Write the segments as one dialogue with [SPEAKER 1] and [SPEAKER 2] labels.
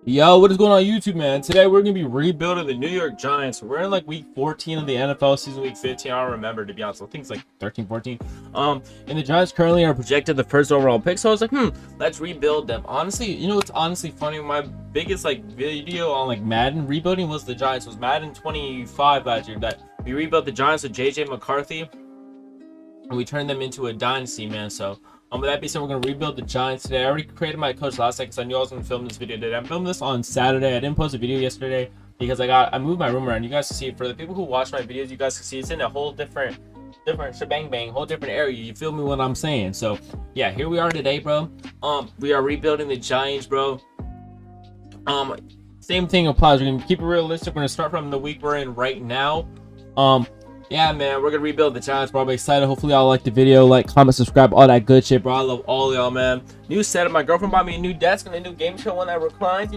[SPEAKER 1] Yo, what is going on YouTube, man? Today we're gonna be rebuilding the New York Giants. We're in like week 14 of the NFL season, week 15. I don't remember, to be honest. I think it's like 13, 14. And the Giants currently are projected the first overall pick. So I was like, let's rebuild them. Honestly, it's honestly funny. My biggest like video on like Madden rebuilding was the Giants. It was Madden 25 last year that we rebuilt the Giants with JJ McCarthy, and we turned them into a dynasty, man. So with that being said, we're gonna rebuild the Giants today. I already created my coach last night because I knew I was gonna film this video today. I'm filming this on Saturday. I didn't post a video yesterday because I moved my room around. You guys can see it. For the people who watch my videos, you guys can see it's in a whole different shebang bang, whole different area. You feel me what I'm saying? So yeah, here we are today, bro. We are rebuilding the Giants, bro. Same thing applies. We're gonna keep it realistic. We're gonna start from the week we're in right now. Yeah, man, we're gonna rebuild the Giants, bro. I'm excited. Hopefully y'all like the video, like, comment, subscribe, all that good shit, bro. I love all y'all, man. New setup. My girlfriend bought me a new desk and a new gaming chair, one that reclines.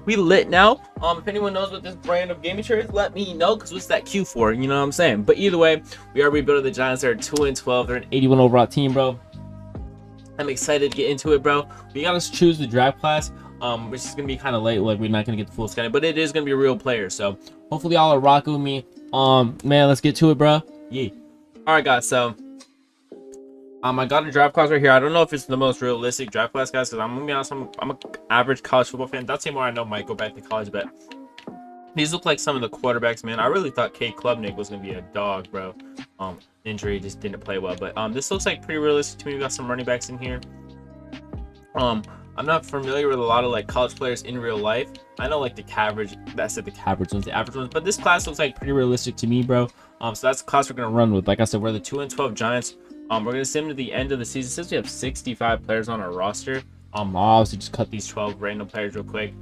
[SPEAKER 1] We lit now. If anyone knows what this brand of gaming chair is, let me know, because what's that Q for? You know what I'm saying? But either way, we are rebuilding the Giants. They're 2-12. They're an 81 overall team, bro. I'm excited to get into it, bro. We gotta choose the draft class, which is gonna be kind of late. Like, we're not gonna get the full schedule, but it is gonna be a real player. So hopefully y'all are rocking with me. Man, let's get to it, bro. Yeah. All right, guys. So I got a draft class right here. I don't know if it's the most realistic draft class, guys, because I'm gonna be honest, I'm an average college football fan. That's more I know might go back to college, but these look like some of the quarterbacks, man. I really thought Kate Klubnik was gonna be a dog, bro. Injury just didn't play well, but this looks like pretty realistic to me. We got some running backs in here. I'm not familiar with a lot of like college players in real life. I know like the average ones, but this class looks like pretty realistic to me, bro. So that's the class we're gonna run with. Like I said, we're the 2-12 Giants. We're gonna send them to the end of the season. Since we have 65 players on our roster, I'll obviously just cut these 12 random players real quick.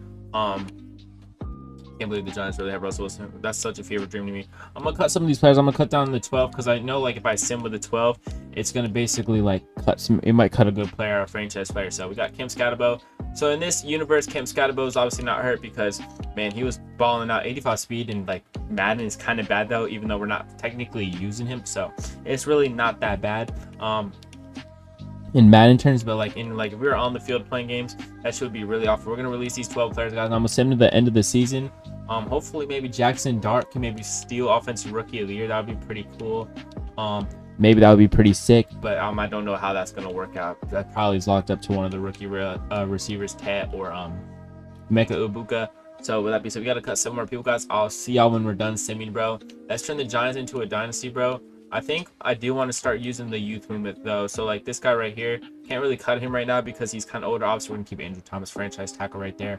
[SPEAKER 1] Can't believe the Giants really have Russell Wilson. That's such a fever dream to me. I'm gonna cut some of these players. I'm gonna cut down the 12 because I know like if I sim with the 12, it's gonna basically like cut some. It might cut a good player, a franchise player. So we got Kim Scatterbo. So in this universe, Kim Scatterbo is obviously not hurt because, man, he was balling out 85 speed, and like Madden is kind of bad though, even though we're not technically using him. So it's really not that bad. In Madden terms, but like if we were on the field playing games, that should be really awful. We're gonna release these 12 players, guys. I'm gonna send them to the end of the season. Hopefully maybe Jackson Dart can maybe steal offensive rookie of the year. That would be pretty cool. Maybe that would be pretty sick, but I don't know how that's gonna work out. That probably is locked up to one of the rookie receivers, Tat or Mecca Ibuka. So with that being said, we gotta cut some more people, guys. I'll see y'all when we're done simming, bro. Let's turn the Giants into a dynasty, bro. I think I do want to start using the youth movement though. So like this guy right here, can't really cut him right now because he's kind of older. Obviously, we're gonna keep Andrew Thomas, franchise tackle, right there.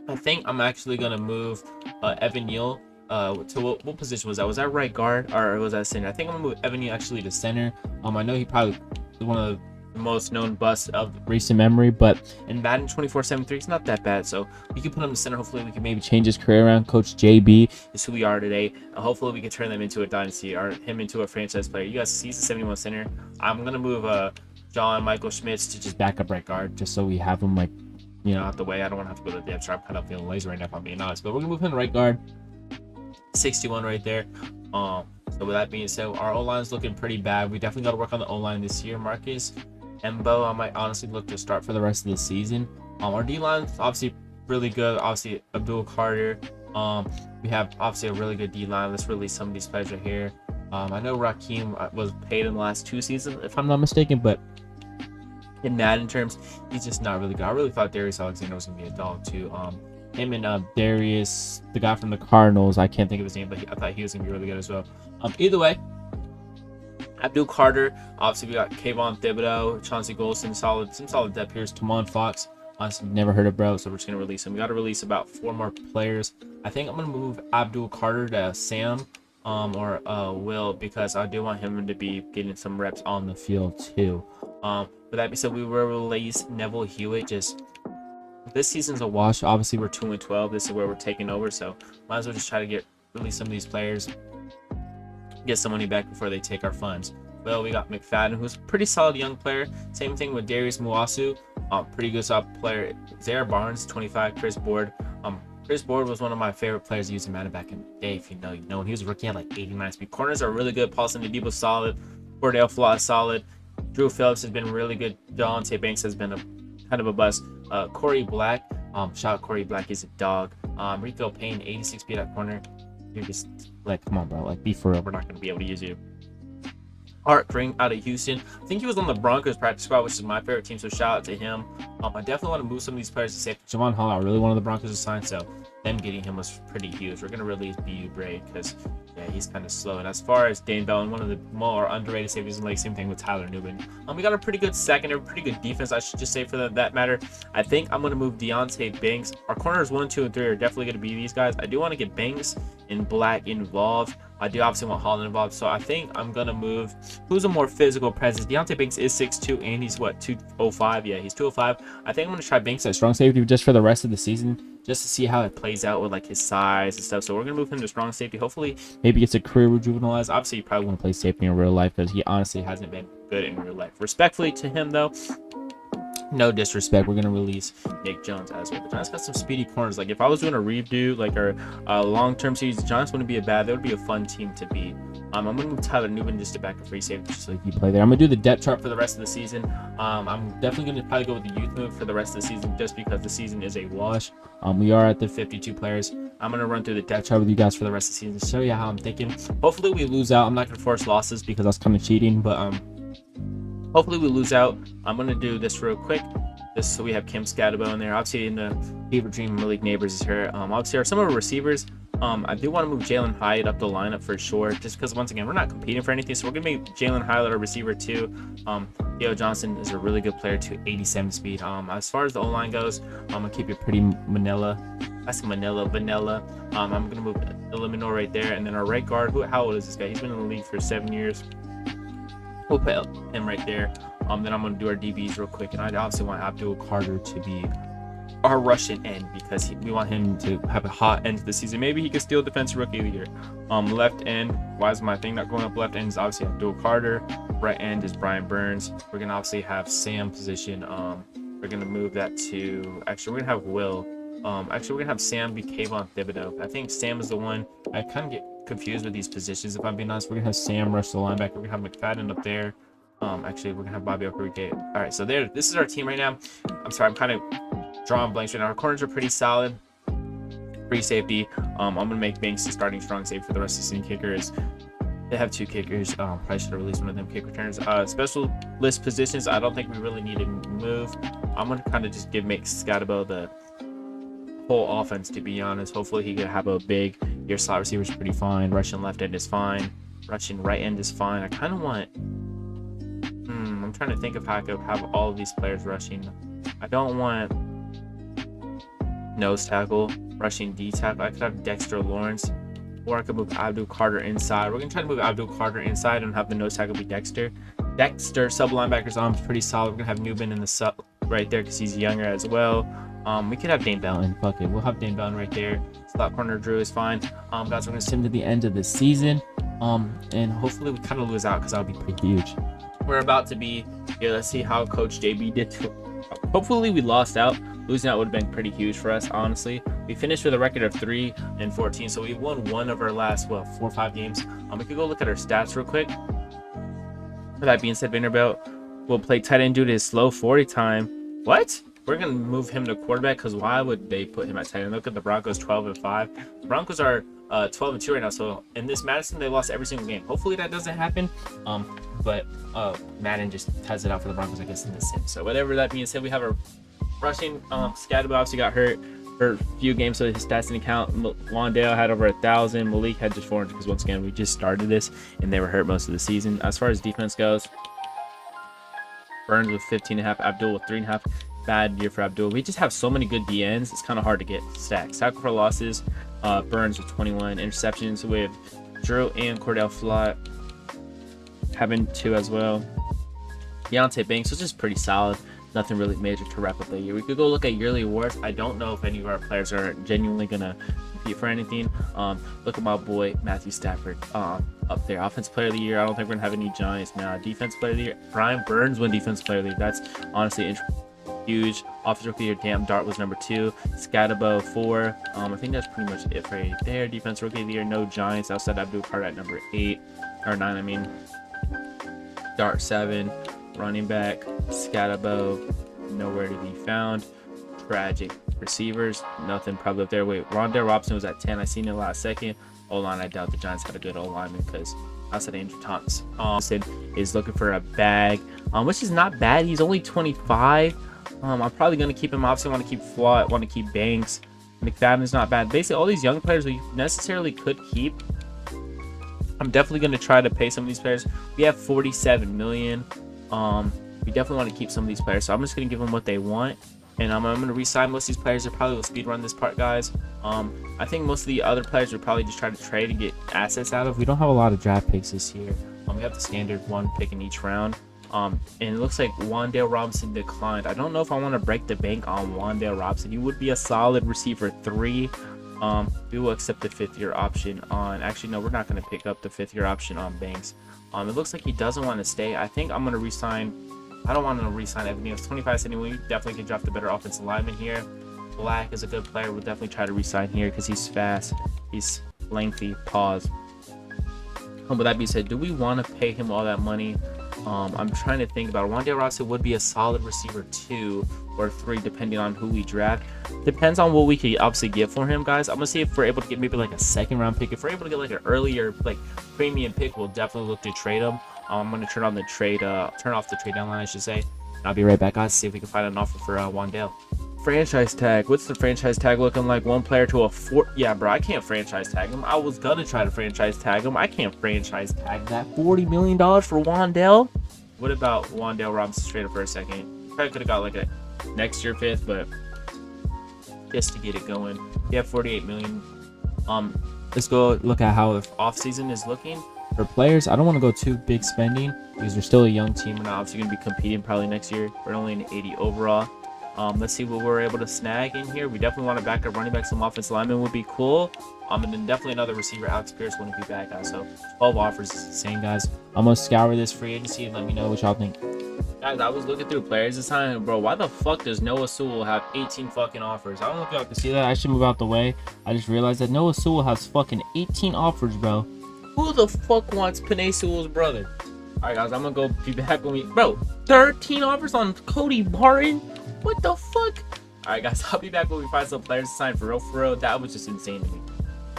[SPEAKER 1] I think I'm actually gonna move Evan Neal to what position was that? Was that right guard or was that center? I think I'm gonna move Evan Neal actually to center. I know he probably is one of the most known busts of recent memory, but in Madden 24/7-3, it's not that bad. So we can put him to center. Hopefully we can maybe change his career around. Coach JB is who we are today. Hopefully we can turn them into a dynasty or him into a franchise player. You guys see he's a 71 center. I'm gonna move John Michael Schmitz to just backup right guard, just so we have him like, out the way. I don't want to have to go to the depth chart. I'm kind of feeling lazy right now, if I'm being honest. But we're gonna move him to right guard. 61 right there. So with that being said, our O-line is looking pretty bad. We definitely got to work on the O-line this year. Marcus Embo, I might honestly look to start for the rest of the season. Our D-line obviously really good. Obviously Abdul Carter. We have obviously a really good D-line. Let's release some of these players right here. I know Raheem was paid in the last 2 seasons, if I'm not mistaken, but in Madden terms, he's just not really good. I really thought Darius Alexander was gonna be a dog too. Him and Darius, the guy from the Cardinals, I can't think of his name, but I thought he was gonna be really good as well. Either way, Abdul Carter. Obviously, we got Kayvon Thibodeau, Chauncey Golston, some solid depth here. Tamon Fox, honestly never heard of, bro. So we're just gonna release him. We got to release about 4 more players. I think I'm gonna move Abdul Carter to Sam, or Will, because I do want him to be getting some reps on the field too. With that being said, we will release Neville Hewitt. Just this season's a wash. Obviously, we're 2-12. This is where we're taking over, so might as well just try to release some of these players, get some money back before they take our funds. Well, we got McFadden, who's a pretty solid young player. Same thing with Darius Muasu, pretty good solid player. Zaire Barnes, 25. Chris Board. Chris Board was one of my favorite players to use in Madden back in the day. If you know, when he was a rookie, he had like 89 speed. Corners are really good. Paulson Adebo solid. Cordell Flott solid. Drew Phillips has been really good. Deontay Banks has been a kind of a bust. Corey Black, Shout out Corey Black, is a dog. Rico Payne, 86 speed at corner. You're just like, come on, bro. Like, be for real. We're not going to be able to use you. Art Green out of Houston. I think he was on the Broncos practice squad, which is my favorite team, so shout out to him. I definitely want to move some of these players to safety. Javon Hall, I really wanted the Broncos to sign, so them getting him was pretty huge. We're going to release BU Braid because, yeah, he's kind of slow. And as far as Dane Bell, one of the more underrated safeties in the league, same thing with Tyler Newman. We got a pretty good secondary, pretty good defense, I should just say, for that matter. I think I'm going to move Deontay Banks. Our corners 1, 2, and 3 are definitely going to be these guys. I do want to get Banks and Black involved. I do obviously want Holland involved, so I think I'm going to move who's a more physical presence. Deontay Banks is 6'2", and he's, what, 205? Yeah, he's 205. I think I'm going to try Banks at strong safety just for the rest of the season, just to see how it plays out with, like, his size and stuff. So we're going to move him to strong safety. Hopefully, maybe it's a career rejuvenalized. Obviously, you probably want to play safety in real life because he honestly hasn't been good in real life. Respectfully to him, though, no disrespect, we're gonna release Nick Jones as well. The Giants got some speedy corners. Like, if I was doing a redo, like, our long-term series, the Giants wouldn't be a bad. That would be a fun team to beat. I'm gonna move Tyler Newman just to back a free safety, just like you play there. I'm gonna do the depth chart for the rest of the season. I'm definitely gonna probably go with the youth move for the rest of the season, just because the season is a wash. We are at the 52 players. I'm gonna run through the depth chart with you guys for the rest of the season to show you how I'm thinking. Hopefully we lose out. I'm not gonna force losses because that's kind of cheating, but hopefully we lose out. I'm going to do this real quick. This so we have Kim Scatabo in there. Obviously, in the Fever Dream Malik Neighbors is here. Obviously, some of our receivers. I do want to move Jalen Hyatt up the lineup for sure, just because, once again, we're not competing for anything. So we're going to make Jalen Hyatt our receiver too. Theo Johnson is a really good player too, 87 speed. As far as the O-line goes, I'm going to keep it pretty vanilla. I'm going to move Eliminor right there. And then our right guard, how old is this guy? He's been in the league for 7 years. We'll put him right there. Then I'm going to do our DBs real quick. And I obviously want Abdul Carter to be our Russian end because we want him to have a hot end to the season. Maybe he could steal Defensive Rookie of the Year. Left end, why is my thing not going up? Left end is obviously Abdul Carter. Right end is Brian Burns. We're going to obviously have Sam position. We're going to move that to, actually, we're going to have Will. Actually, we're going to have Sam be Kayvon Thibodeau. I think Sam is the one. I kind of get confused with these positions, if I'm being honest. We're gonna have Sam rush the linebacker. We're gonna have McFadden up there. Actually, we're gonna have Bobby Okereke. All right, so there. This is our team right now. I'm sorry, I'm kind of drawing blanks right now. Our corners are pretty solid. Free safety. I'm gonna make Banks the starting strong safety for the rest of the season. Kickers. They have 2 kickers. Probably should have released one of them kick returners. Special list positions. I don't think we really need to move. I'm gonna kind of just make Scatabo the whole offense, to be honest. Hopefully he could have a big year. Slot receiver is pretty fine. Russian left end is fine. Russian right end is fine. I kind of want I'm trying to think of how I could have all of these players rushing. I don't want nose tackle, rushing D tackle. I could have Dexter Lawrence, or I could move Abdul Carter inside. We're gonna try to move Abdul Carter inside and have the nose tackle be Dexter. Sub linebacker's arms pretty solid. We're gonna have Newman in the sub right there because he's younger as well. We could have Dane Bellin. Fuck it. We'll have Dane Bellin right there. Slot corner Drew is fine. Guys, we're going to sim to the end of the season. And hopefully we kind of lose out because that would be pretty huge. We're about to be here. Let's see how Coach JB did. Hopefully we lost out. Losing out would have been pretty huge for us, honestly. We finished with a record of 3-14. So we won one of our last, 4 or 5 games. We could go look at our stats real quick. With that being said, Vanderbilt will play tight end due to his slow 40 time. What? We're going to move him to quarterback because why would they put him at tight end? Look at the Broncos 12-5. The Broncos are 12-2 right now. So in this Madison, they lost every single game. Hopefully that doesn't happen. But Madden just has it out for the Broncos, I guess, in this sim. So whatever that being said, we have a rushing. Scatabo obviously got hurt for a few games, so his stats didn't count. Wandale had over 1,000. Malik had just 400 because, once again, we just started this and they were hurt most of the season. As far as defense goes, Burns with 15.5, Abdul with 3.5. Bad year for Abdul. We just have so many good DNs. It's kind of hard to get stacks. Tackle for losses. Burns with 21 interceptions. With Drew and Cordell Flott having 2 as well. Deontay Banks was just pretty solid. Nothing really major to wrap up the year. We could go look at yearly awards. I don't know if any of our players are genuinely gonna compete for anything. Look at my boy Matthew Stafford up there. Offensive player of the year. I don't think we're gonna have any Giants now. Defensive player of the year. Brian Burns won defensive player of the year. That's honestly huge. Offensive rookie of the year, Dart was number 2. Scatabo 4. I think that's pretty much it right there. Defense rookie of the year, no Giants outside Abdul Carter at number 8 or 9. I mean, Dart 7. Running back Scatabo nowhere to be found. Tragic. Receivers, nothing probably up there. Wait, Rondell Robinson was at 10. I seen it last second. O-line, I doubt the Giants had a good O-lineman because outside Andrew Thomas. Is looking for a bag, which is not bad. He's only 25. I'm probably going to keep him. Obviously, want to keep Flott, want to keep Banks. McFadden is not bad. Basically, all these young players we necessarily could keep. I'm definitely going to try to pay some of these players. We have 47 million. We definitely want to keep some of these players. So I'm just going to give them what they want. And I'm going to re-sign most of these players. They probably will speed run this part, guys. I think most of the other players would probably just try to trade and get assets out of. We don't have a lot of draft picks this year. We have the standard one pick in each round. And it looks like Wan'Dale Robinson declined. I don't know if I want to break the bank on Wan'Dale Robinson. He would be a solid receiver 3. We will accept the 5th-year option on. Actually, no, we're not going to pick up the 5th-year option on Banks. It looks like he doesn't want to stay. I think I'm going to re-sign. I don't want to re-sign Evan Neal's 25 cents anyway. We definitely can draft a better offensive lineman here. Black is a good player. We'll definitely try to re-sign here because he's fast. He's lengthy. Pause. With that being said, do we want to pay him all that money? I'm trying to think about it. Wan'Dale Robinson would be a solid receiver 2 or 3 depending on who we draft. Depends on what we could obviously get for him, guys. I'm gonna see if we're able to get maybe like a 2nd round pick. If we're able to get like an earlier like premium pick, we'll definitely look to trade him. I'm gonna turn off the trade deadline, I should say. And I'll be right back, guys, to see if we can find an offer for Wan'Dale. Franchise tag. What's the franchise tag looking like? 1 player to a 4. Yeah, bro, I can't franchise tag him. I was gonna try to franchise tag him. I can't franchise tag that. $40 million for Wan'Dale. What about Wan'Dale Robinson straight up for a second? Probably could have got like a next year 5th, but just to get it going. We have 48 million. Let's go look at how the off season is looking for players. I don't want to go too big spending because we're still a young team. We're not obviously going to be competing probably next year. We're only an 80 overall. Let's see what we're able to snag in here. We definitely want to back up running back. Some offensive linemen would be cool. And then definitely another receiver. Alex Pierce wouldn't be bad, guys. So 12 offers is insane, guys. I'm going to scour this free agency and let me know what y'all think. Guys, I was looking through players this time, bro. Why the fuck does Noah Sewell have 18 fucking offers? I don't know if y'all can see that. I should move out the way. I just realized that Noah Sewell has fucking 18 offers, bro. Who the fuck wants Penei Sewell's brother? Alright, guys, I'm going to go be back when we... Bro, 13 offers on Cody Barton? What the fuck? Alright, guys, I'll be back when we find some players to sign for real. That was just insane to me.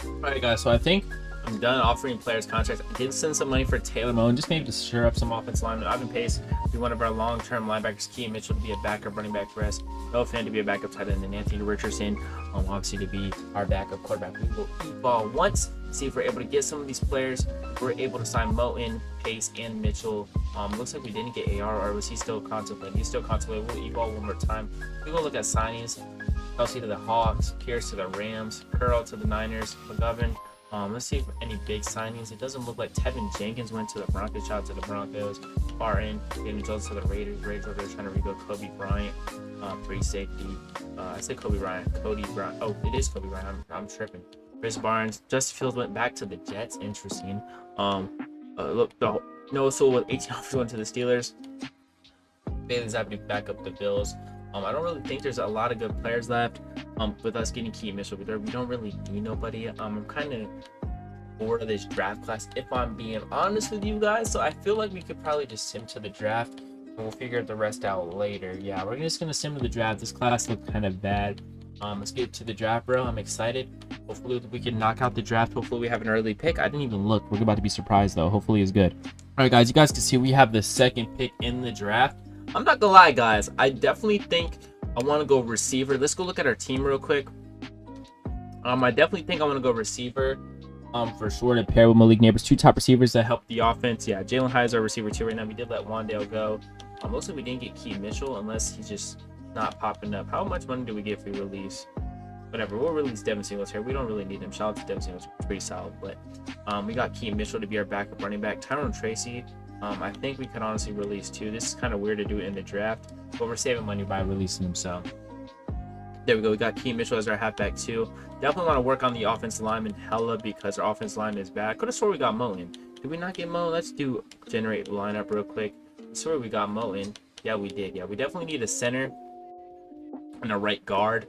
[SPEAKER 1] Alright, guys, so I think I'm done offering players contracts. I did send some money for Taylor Moe, just maybe to stir up some offensive linemen. Ivan Pace to be one of our long-term linebackers. Keaton Mitchell to be a backup running back for us. Noah Fant to be a backup tight end. And Anthony Richardson, obviously, to be our backup quarterback. We will eat ball once. See if we're able to get some of these players. We're able to sign Moten, Pace, and Mitchell. Looks like we didn't get AR, or was he still contemplating? He's still contemplating. We'll eat ball one more time. We will look at signings. Kelsey to the Hawks, Pierce to the Rams, Curl to the Niners, McGovern. Let's see if any big signings. It doesn't look like Tevin Jenkins went to the Broncos. Shout out to the Broncos. Barton, Daniel Jones to the Raiders. Raiders over there trying to rebuild Kobe Bryant. Free safety. I said Kobe Bryant. Cody Bryant. Oh, it is Kobe Bryant. I'm tripping. Chris Barnes. Justin Fields went back to the Jets. Interesting. Look, Noah Sewell with 18 offers went to the Steelers. Bailey Zappi back up the Bills. I don't really think there's a lot of good players left. With us getting Keaton Mitchell, we don't really need nobody. I'm kind of bored of this draft class, if I'm being honest with you guys. So I feel like we could probably just sim to the draft, and we'll figure the rest out later. Yeah, we're just gonna sim to the draft. This class looked kind of bad. Let's get to the draft, bro. I'm excited. Hopefully we can knock out the draft. Hopefully we have an early pick. I didn't even look. We're about to be surprised though. Hopefully it's good. All right, guys. You guys can see we have the 2nd pick in the draft. I'm not gonna lie, guys. I definitely think I want to go receiver. Let's go look at our team real quick. I definitely think I want to go receiver. For sure to pair with Malik Neighbors. 2 top receivers that help the offense. Yeah, Jalen Hyatt is our receiver 2 right now. We did let Wan'Dale go. Mostly we didn't get Keaton Mitchell unless he's just not popping up. How much money do we get if we release? Whatever, we'll release Devin Singletary. We don't really need him. Shout out to Devin Singletary, pretty solid. But we got Keaton Mitchell to be our backup running back. Tyrone Tracy. I think we could honestly release 2. This is kind of weird to do it in the draft, but we're saving money by releasing him. So there we go. We got Keaton Mitchell as our halfback 2. Definitely want to work on the offensive lineman hella because our offensive line is bad. Could have swore we got Moten. Did we not get Moten? Let's do generate lineup real quick. I swear we got Moten. Yeah, we did. Yeah, we definitely need a center and a right guard.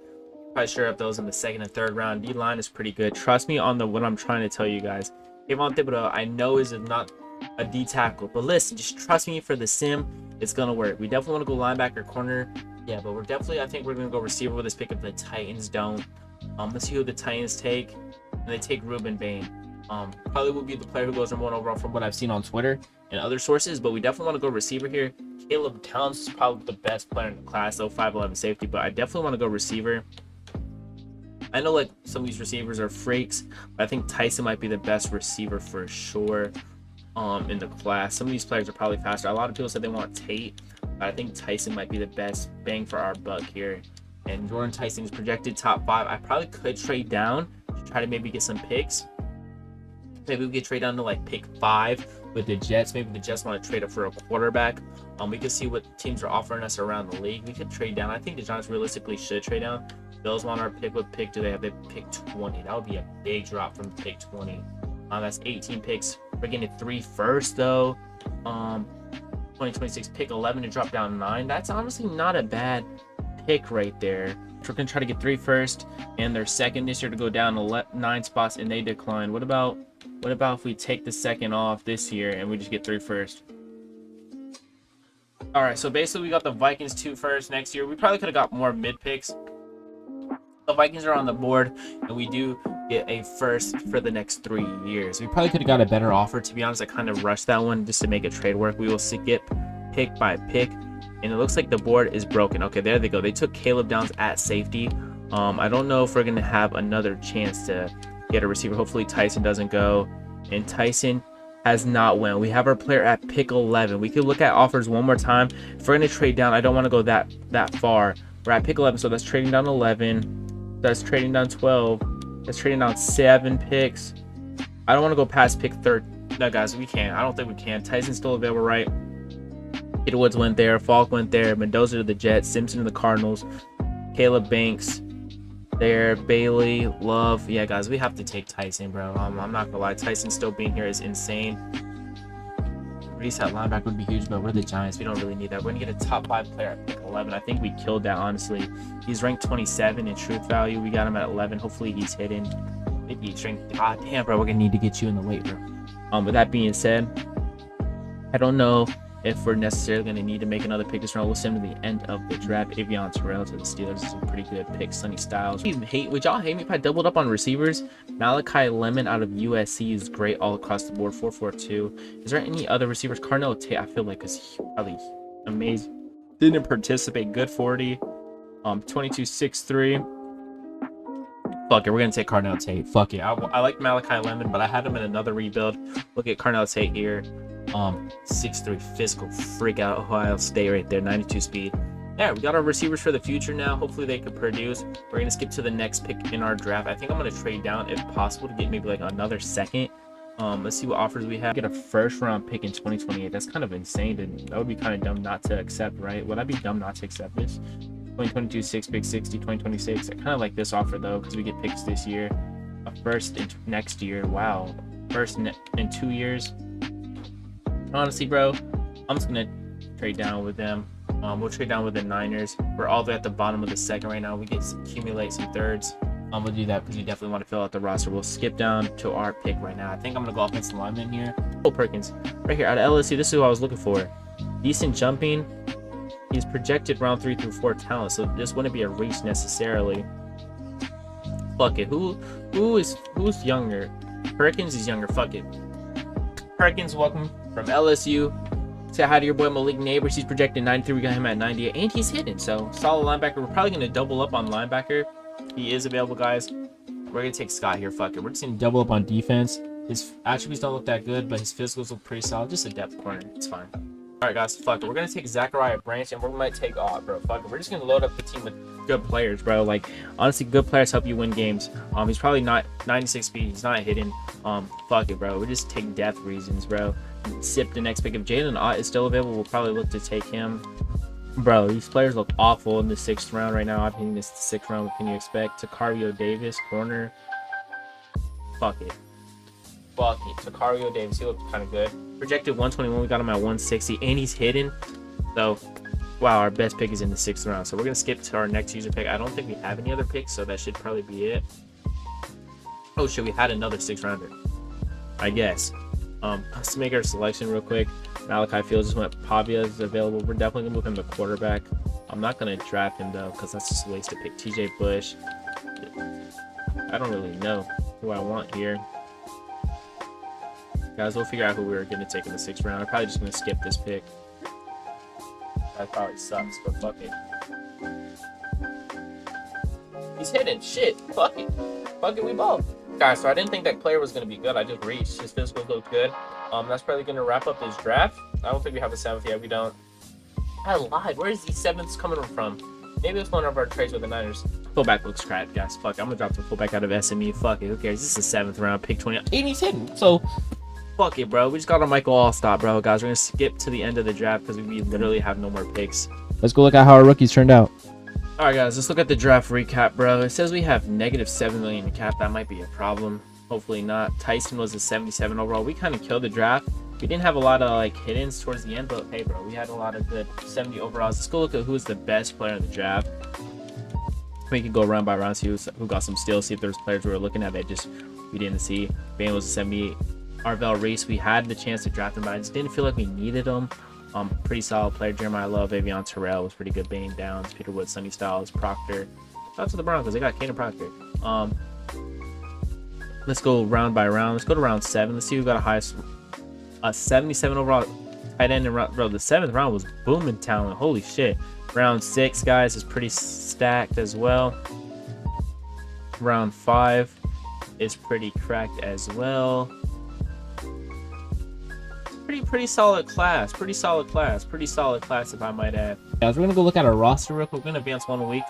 [SPEAKER 1] Probably sure up those in the 2nd and 3rd round. D line is pretty good. Trust me on what I'm trying to tell you guys. Kayvon Thibodeau, I know is not a D tackle, but listen, just trust me for the sim. It's gonna work. We definitely want to go linebacker, corner, Yeah, but we're definitely, I think we're gonna go receiver with this pick if the Titans don't. Let's see who the Titans take. And they take Ruben Bain. Probably will be the player who goes #1 overall from what I've seen on Twitter and other sources, but we definitely want to go receiver here. Caleb Towns is probably the best player in the class, though, 5'11" safety, but I definitely want to go receiver. I know like some of these receivers are freaks, but I think Tyson might be the best receiver for sure in the class. Some of these players are probably faster. A lot of people said they want Tate, but I think Tyson might be the best bang for our buck here. And Jordan Tyson is projected top 5. I probably could trade down to try to maybe get some picks. Maybe we could trade down to like pick 5 with the Jets. Maybe the Jets want to trade up for a quarterback. We could see what teams are offering us around the league. We could trade down. I think the Giants realistically should trade down. Bills want our pick. What pick do they have? They pick 20. That would be a big drop from pick 20. That's 18 picks. We're getting 3 first though. 2026 pick 11 to drop down 9. That's honestly not a bad pick right there. We're gonna try to get 3 first and their second this year to go down 9 spots, and they decline. What about if we take the second off this year and we just get 3 first? All right, so basically we got the Vikings 2 first next year. We probably could have got more mid picks. The Vikings are on the board, and we do get a first for the next 3 years. We probably could have got a better offer, to be honest. I kind of rushed that one just to make a trade work. We will skip pick by pick, and it looks like the board is broken. Okay, there they go. They took Caleb Downs at safety. I don't know if we're gonna have another chance to get a receiver. Hopefully Tyson doesn't go, and Tyson has not went. We have our player at pick 11. We could look at offers one more time. If we're gonna trade down, I don't want to go that far. We're at pick 11, so that's trading down 11. That's trading down 12. That's trading down 7 picks. I don't want to go past pick 3. No, guys, we can't. I don't think we can. Tyson's still available, right? Peter Woods went there. Falk went there. Mendoza to the Jets. Simpson to the Cardinals. Caleb Banks there. Bailey, Love. Yeah, guys, we have to take Tyson, bro. I'm not gonna lie. Tyson still being here is insane. Reset linebacker would be huge, but we're the Giants. We don't really need that. We're gonna get a top 5 player at pick 11. I think we killed that, honestly. He's ranked 27 in truth value. We got him at 11. Hopefully he's hidden. Maybe he's ranked. God damn, bro. We're gonna need to get you in the weight room. With that being said, I don't know if we're necessarily going to need to make another pick this round. We'll send him to the end of the draft. Avion Terrell to the Steelers is a pretty good pick. Sonny Styles. Would y'all hate me if I doubled up on receivers? Malachi Lemon out of USC is great all across the board. 4.42. Is there any other receivers? Carnell Tate, I feel like, is probably amazing. Didn't participate. Good 40. 22.63. Fuck it, we're gonna take Carnell Tate. Fuck it. I like Malachi Lemon, but I had him in another rebuild. Look at Carnell Tate here. 6'3" physical freak out Ohio State right there. 92 speed. Yeah, we got our receivers for the future now. Hopefully they could produce. We're gonna skip to the next pick in our draft. I think I'm gonna trade down if possible to get maybe like another second. Let's see what offers we have. Get a first round pick in 2028. That's kind of insane, and that would be kind of dumb not to accept, right? Would I be dumb not to accept this? 2022 6 pick 60. 2026. I kind of like this offer though, because we get picks this year, a first in next year. Wow, first in 2 years. Honestly, bro, I'm just gonna trade down with them. We'll trade down with the Niners. We're all the way at the bottom of the second right now. We get to accumulate some thirds. We'll do that because we definitely want to fill out the roster. We'll skip down to our pick right now. I think I'm gonna go offensive lineman here. Cole Perkins, right here out of LSU. This is who I was looking for. Decent jumping. He's projected round 3 through 4 talent, so this wouldn't be a reach necessarily. Fuck it. Who's younger? Perkins is younger. Fuck it. Perkins, welcome from LSU. Say hi to your boy Malik Neighbors. He's projected 93. We got him at 98, and he's hidden. So solid linebacker. We're probably gonna double up on linebacker. He is available, guys. We're gonna take Scott here. Fuck it. We're just gonna double up on defense. His attributes don't look that good, but his physicals look pretty solid. Just a depth corner. It's fine. All right, guys. Fuck it. We're gonna take Zachariah Branch, and we might take bro. Fuck it. We're just gonna load up the team with good players, bro. Like honestly, good players help you win games. He's probably not 96 speed. He's not hidden. Fuck it, bro. We just take depth reasons, bro. Sip the next pick. If Jalen Ott is still available, we'll probably look to take him. Bro, these players look awful in the 6th round right now. I'm thinking this is the 6th round. What can you expect? Takario Davis, corner. Fuck it. Fuck it. Takario Davis, he looks kind of good. Projected 121. We got him at 160, and he's hidden. So, wow, our best pick is in the 6th round. So we're gonna skip to our next user pick. I don't think we have any other picks, so that should probably be it. Oh shit, we had another 6th rounder, I guess. Let's make our selection real quick. Malachi Fields just went. Pavia is available. We're definitely gonna move him to quarterback. I'm not gonna draft him though, because that's just a waste to pick TJ Bush. I don't really know who I want here. Guys, we'll figure out who we're gonna take in the 6th round. I'm probably just gonna skip this pick. That probably sucks, but fuck it. He's hitting shit. Fuck it. Fuck it, we both. Guys, so I didn't think that player was gonna be good. I just reached. His physicals looked good. That's probably gonna wrap up this draft. I don't think we have a 7th yet. We don't. I lied. Where is these 7ths coming from? Maybe it's one of our trades with the Niners. Fullback looks crap, guys. Fuck, I'm gonna drop the fullback out of SME. Fuck it. Who cares? This is a 7th round pick 20. And he's hitting. So fuck it, bro. We just got our Michael Allstott, bro. Guys, we're gonna skip to the end of the draft because we literally have no more picks.
[SPEAKER 2] Let's go look at how our rookies turned out.
[SPEAKER 1] All right, guys, let's look at the draft recap, bro. It says we have -7 million in cap. That might be a problem. Hopefully not. Tyson was a 77 overall. We kind of killed the draft. We didn't have a lot of like hit-ins towards the end, but hey, bro, we had a lot of good 70 overalls. Let's go look at who is the best player in the draft. We can go round by round, see who got some steals, see if there's players we were looking at that just we didn't see. Bane was a 78. Arvell Reese, we had the chance to draft him, but I just didn't feel like we needed him. Pretty solid player. Jeremiah Love, Avion Terrell was pretty good. Bane Downs, Peter Wood, Sonny Styles, Proctor. Shout out to the Broncos. They got Kane and Proctor. Let's go round by round. Let's go to round 7. Let's see who got a highest. 77 overall tight end in round. Bro, the 7th round was booming talent. Holy shit. Round 6, guys, is pretty stacked as well. Round 5 is pretty cracked as well. Pretty solid class. Pretty solid class if I might add. Guys, we're gonna go look at our roster real quick. We're gonna advance 1 week.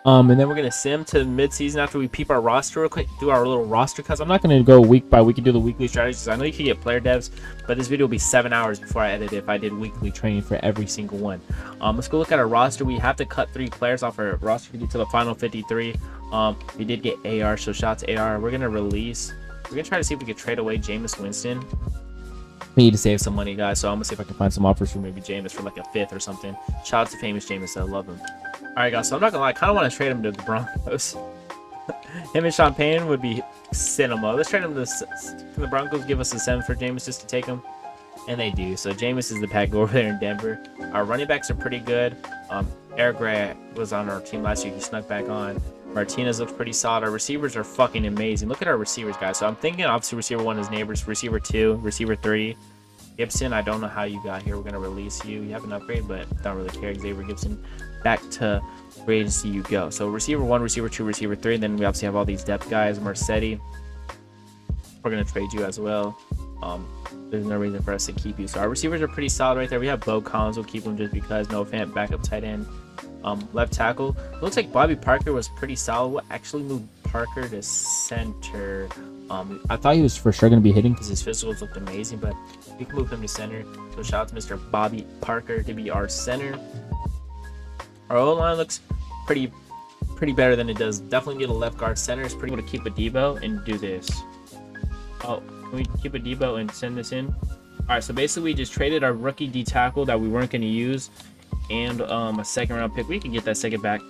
[SPEAKER 1] And then we're gonna sim to mid-season after we peep our roster real quick, do our little roster cuts. I'm not gonna go week by week and do the weekly strategies. I know you can get player devs, but this video will be 7 hours before I edit it if I did weekly training for every single one. Let's go look at our roster. We have to cut 3 players off our roster to get to the final 53. We did get AR, so shout out to AR. We're gonna release. We're gonna try to see if we can trade away Jameis Winston. We need to save some money, guys, so I'm gonna see if I can find some offers for maybe Jameis for like a 5th or something. Shout out to famous Jameis, I love him. All right, guys, so I'm not gonna lie, I kind of want to trade him to the Broncos. Him and Champagne would be cinema. Let's trade him to the Broncos, give us a 7 for Jameis just to take him, and they do. So Jameis is the pack over there in Denver. Our running backs are pretty good. Eric Gray was on our team last year. He snuck back on. Martinez looks pretty solid. Our receivers are fucking amazing. Look at our receivers, guys. So I'm thinking obviously receiver 1 is Neighbors, receiver 2, receiver 3. Gibson, I don't know how you got here. We're going to release you. You have an upgrade, but don't really care. Xavier Gibson, back to free agency you go. So receiver 1, receiver 2, receiver 3. And then we obviously have all these depth guys. Mercedes, we're going to trade you as well. There's no reason for us to keep you. So our receivers are pretty solid right there. We have Bo Collins. We'll keep him just because. Noah Fant, backup tight end. Left tackle. Looks like Bobby Parker was pretty solid. We'll actually move Parker to center. I thought he was for sure going to be hitting because his physicals looked amazing, but we can move him to center. So shout out to Mr. Bobby Parker to be our center. Our O-line looks pretty better than it does. Definitely need a left guard. Center is pretty good to keep a Debo and do this. Oh, can we keep a Debo and send this in? All right, so basically we just traded our rookie D tackle that we weren't going to use and a 2nd round pick. We can get that 2nd back